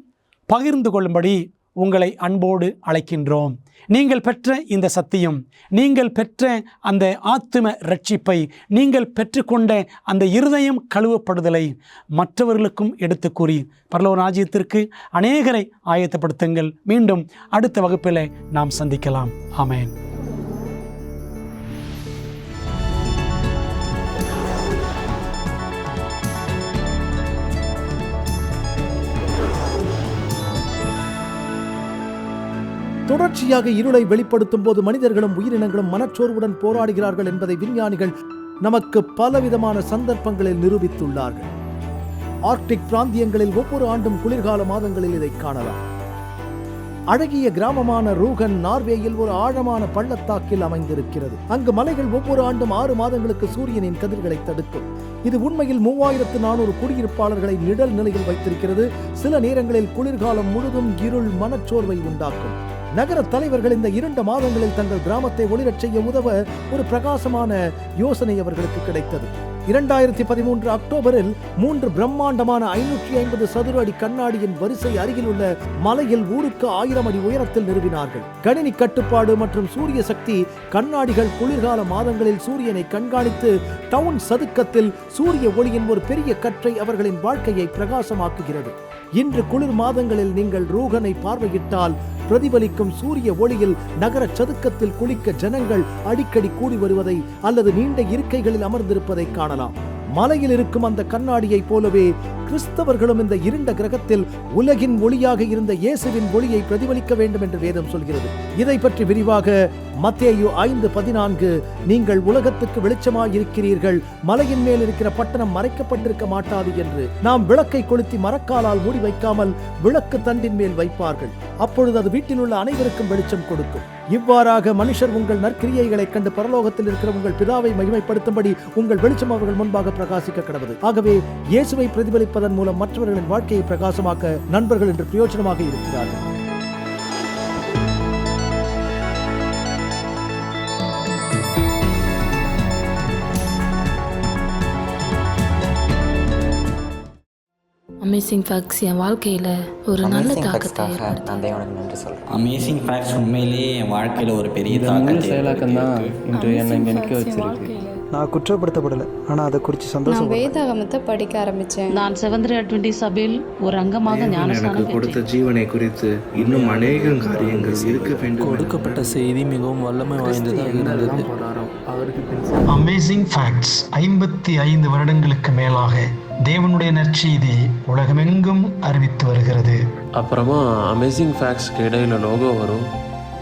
பகிர்ந்து கொள்ளும்படி உங்களை அன்போடு அழைக்கின்றோம். நீங்கள் பெற்ற இந்த சத்தியம், நீங்கள் பெற்ற அந்த ஆத்தும ரட்சிப்பை, நீங்கள் பெற்றுக்கொண்ட அந்த இருதயம் கழுவப்படுதலை மற்றவர்களுக்கும் எடுத்து கூறி பரலோக ராஜ்யத்திற்கு அநேகரை ஆயத்தப்படுத்துங்கள். மீண்டும் அடுத்த வகுப்பில் நாம் சந்திக்கலாம். ஆமேன். தொடர்ச்சியாக இருளை வெளிப்படுத்தும் போது மனிதர்களும் உயிரினங்களும் மனச்சோர்வுடன் போராடுகிறார்கள் என்பதை விஞ்ஞானிகள் நமக்கு பலவிதமான சந்தர்ப்பங்களில் நிரூபித்துள்ளார்கள். ஆர்க்டிக் பிராந்தியங்களில் ஒவ்வொரு ஆண்டும் குளிர்கால மாதங்களில் இதை காணலாம். அழகிய கிராமமான ரூகன் நார்வேயில் ஒரு ஆழமான பள்ளத்தாக்கில் அமைந்திருக்கிறது. அங்கு மலைகள் ஒவ்வொரு ஆண்டும் 6 மாதங்களுக்கு சூரியனின் கதிர்களை தடுக்கும். இது உண்மையில் 3400 குடியிருப்பாளர்களை நிழல் நிலையில் வைத்திருக்கிறது. சில நேரங்களில் குளிர்காலம் முழுதும் இருள் மனச்சோர்வை உண்டாக்கும். நகர தலைவர்கள் இந்த 2 மாதங்களில் தங்கள் கிராமத்தை ஒளிரச் செய்ய உதவ ஒரு பிரகாசமான யோசனை அவர்களுக்கு கிடைத்தது. 2013 அக்டோபரில் 3 பிரம்மாண்டமான 550 சதுர அடி கண்ணாடியின் வரிசை அருகில் உள்ள மலையில் ஊருக்கு 1000 அடி உயரத்தில் நிறுவினார்கள். கணினி கட்டுப்பாடு மற்றும் சூரிய சக்தி கண்ணாடிகள் குளிர்கால மாதங்களில் சூரியனை கண்காணித்து டவுன் சதுக்கத்தில் சூரிய ஒளியின் ஒரு பெரிய கற்றை அவர்களின் வாழ்க்கையை பிரகாசமாக்குகிறது. இன்று குளிர் மாதங்களில் நீங்கள் ரூகனை பார்வையிட்டால் பிரதிபலிக்கும் சூரிய ஒளியில் நகர சதுக்கத்தில் குளிக்க ஜனங்கள் அடிக்கடி கூடி வருவதை அல்லது நீண்ட இருக்கைகளில் அமர்ந்திருப்பதை காணலாம். மலையில் இருக்கும் அந்த கண்ணாடியை போலவே கிறிஸ்தவர்களும் இந்த இருண்ட கிரகத்தில் உலகின் ஒளியாக இருந்த இயேசுவின் ஒளியை பிரதிபலிக்க வேண்டும் என்று வேதம் சொல்கிறது. இதை பற்றி விரிவாக மத்தேயு 5:14 நீங்கள் உலகத்துக்கு வெளிச்சமாய் இருக்கிறீர்கள், மலையின் மேல் இருக்கிற பட்டணம் மறைக்கப்பட்டிருக்க மாட்டாது என்று. நாம் விளக்கை கொளுத்தி மரக்காலால் மூடி வைக்காமல் விளக்கு தண்டின் மேல் வைப்பார்கள். அப்பொழுது அது வீட்டில் உள்ள அனைவருக்கும் வெளிச்சம் கொடுக்கும். இவ்வாறாக மனுஷர் உங்கள் நற்கிரியைகளை கண்டு பரலோகத்தில் இருக்கிற உங்கள் பிதாவை மகிமைப்படுத்தும்படி உங்கள் வெளிச்சம் அவர்கள் முன்பாக பிரகாசிக்க கடவுது. ஆகவே இயேசுவை பிரதிபலிப்பதன் மூலம் மற்றவர்களின் வாழ்க்கையை பிரகாசமாக்க நண்பர்கள் என்று பிரயோஜனமாக இருக்கிறார்கள். அமேசிங் ஃபேக்ட்ஸ் என் வாழ்க்கையில் ஒரு நல்ல தாக்கத்தை அமேசிங் ஃபேக்ட்ஸ் உண்மையிலேயே என் வாழ்க்கையில் ஒரு பெரிய தாக்கத்தை செயலாக்கம் தான் இன்று என்னை இங்கே நிற்க வச்சிருக்கு. நான் குற்றப்படுத்தப்படலை, ஆனால் அதை குறித்து சந்தோஷம். நான் வேதாகமத்தை படிக்க ஆரம்பித்தேன். நான் செவந்திர அட்வென்டிஸ் சபையில் ஒரு அங்கமாக ஞானஸ்நானம் கொடுத்த ஜீவனை குறித்து இன்னும் அநேக காரியங்கள் இருக்க வேண்டும். கொடுக்கப்பட்ட செய்தி மிகவும் வல்லமை வாய்ந்ததாக இருந்தது. அமேசிங் ஃபேக்ட்ஸ் 55 வருடங்களுக்கு மேலாக தேவனுடைய நற்செய்தி உலகமெங்கும் அறிவித்து வருகிறது. அப்புறமா அமேசிங் ஃபேக்ட்ஸ்க்கு இடையில லோகோ வரும்.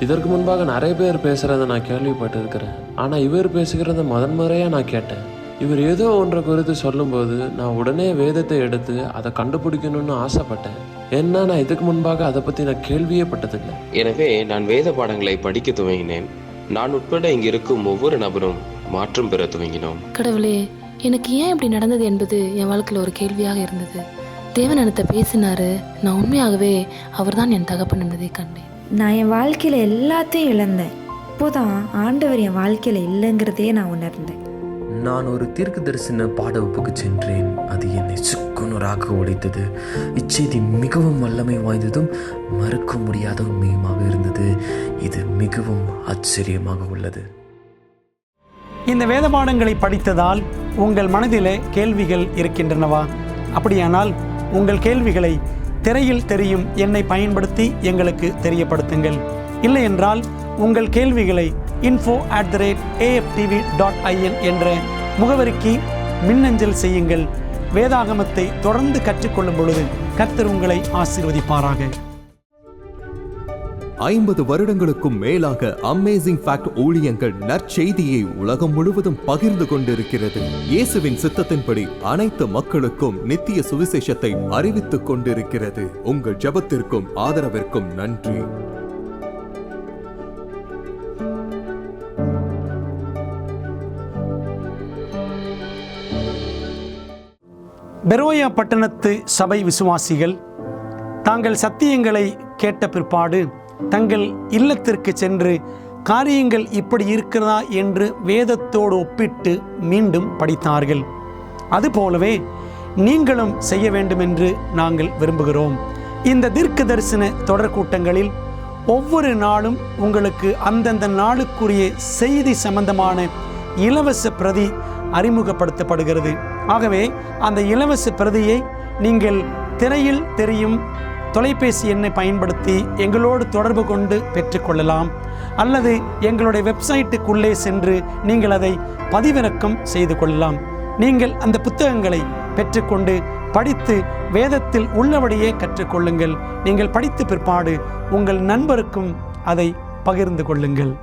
இதற்கு முன்பாக நிறைய பேர் பேசுகிறத நான் கேள்விப்பட்டிருக்கிறேன், ஆனால் இவர் பேசுகிறத முதன்முறையாக நான் கேட்டேன். இவர் ஏதோ ஒன்றை குறித்து சொல்லும்போது நான் உடனே வேதத்தை எடுத்து அதை கண்டுபிடிக்கணும்னு ஆசைப்பட்டேன். ஏன்னா நான் இதுக்கு முன்பாக அதை பற்றி நான் கேள்வியே பட்டதில்லை. எனவே நான் வேத பாடங்களை படிக்க துவங்கினேன். நான் உட்பட இங்கு இருக்கும் ஒவ்வொரு நபரும் மாற்றம் பெற துவங்கினோம். கடவுளே, எனக்கு ஏன் இப்படி நடந்தது என்பது என் வாழ்க்கையில் ஒரு கேள்வியாக இருந்தது. தேவன் என்னத்தை பேசினாரு. நான் உண்மையாகவே அவர்தான் என் தகப்பன் என்பதை கண்டேன். நான் என் வாழ்க்கையில் எல்லாத்தையும் இழந்தேன். இப்போதான் ஆண்டவர் என் வாழ்க்கையில் இல்லைங்கிறதே நான் உணர்ந்தேன். நான் ஒரு தீர்க்க தரிசன பாட வகுப்புக்கு சென்றேன். அது என்னை சுக்குநூறாக உடைத்தது. இச்செய்தி மிகவும் வல்லமை வாய்ந்ததும் மறுக்க முடியாத உண்மையுமாக இருந்தது. இது மிகவும் ஆச்சரியமாக உள்ளது. இந்த வேத பாடங்களை படித்ததால் உங்கள் மனதிலே கேள்விகள் இருக்கின்றனவா? அப்படியானால் உங்கள் கேள்விகளை திரையில் தெரியும் எண்ணை பயன்படுத்தி எங்களுக்கு தெரியப்படுத்துங்கள். இல்லை என்றால் உங்கள் கேள்விகளை info@aftv.in என்ற முகவரிக்கு மின்னஞ்சல் செய்யுங்கள். வேதாகமத்தை தொடர்ந்து கற்றுக்கொள்ளும் பொழுது கர்த்தர் உங்களை ஆசீர்வதிப்பாராக. 50 வருடங்களுக்கும் மேலாக அமேசிங் ஃபேக்ட் ஊழியங்கள் நற்செய்தியை உலகம் முழுவதும் பகிர்ந்து கொண்டிருக்கிறது. இயேசுவின் சித்தத்தின்படி அனைத்து மக்களுக்கும் நித்திய சுவிசேஷத்தை அறிவித்துக் கொண்டிருக்கிறது. உங்கள் ஜெபத்திற்கும் ஆதரவிற்கும் நன்றி. பெரோயா பட்டணத்து சபை விசுவாசிகள் தாங்கள் சத்தியங்களை கேட்ட பிற்பாடு தங்கள் இல்லத்திற்கு சென்று காரியங்கள் இப்படி இருக்கிறதா என்று வேதத்தோடு ஒப்பிட்டு மீண்டும் படித்தார்கள். அதுபோலவே நீங்களும் செய்ய வேண்டும் என்று நாங்கள் விரும்புகிறோம். இந்த தீர்க்க தரிசன தொடர் கூட்டங்களில் ஒவ்வொரு நாளும் உங்களுக்கு அந்தந்த நாளுக்குரிய செய்தி சம்பந்தமான இலவச பிரதி அறிமுகப்படுத்தப்படுகிறது. ஆகவே அந்த இலவச பிரதியை நீங்கள் திரையில் தெரியும் தொலைபேசி எண்ணை பயன்படுத்தி எங்களோடு தொடர்பு கொண்டு பெற்றுக்கொள்ளலாம். அல்லது எங்களுடைய வெப்சைட்டுக்குள்ளே சென்று நீங்கள் அதை பதிவிறக்கம் செய்து கொள்ளலாம். நீங்கள் அந்த புத்தகங்களை பெற்றுக்கொண்டு படித்து வேதத்தில் உள்ளபடியே கற்றுக்கொள்ளுங்கள். நீங்கள் படித்த பிற்பாடு உங்கள் நண்பருக்கும் அதை பகிர்ந்து கொள்ளுங்கள்.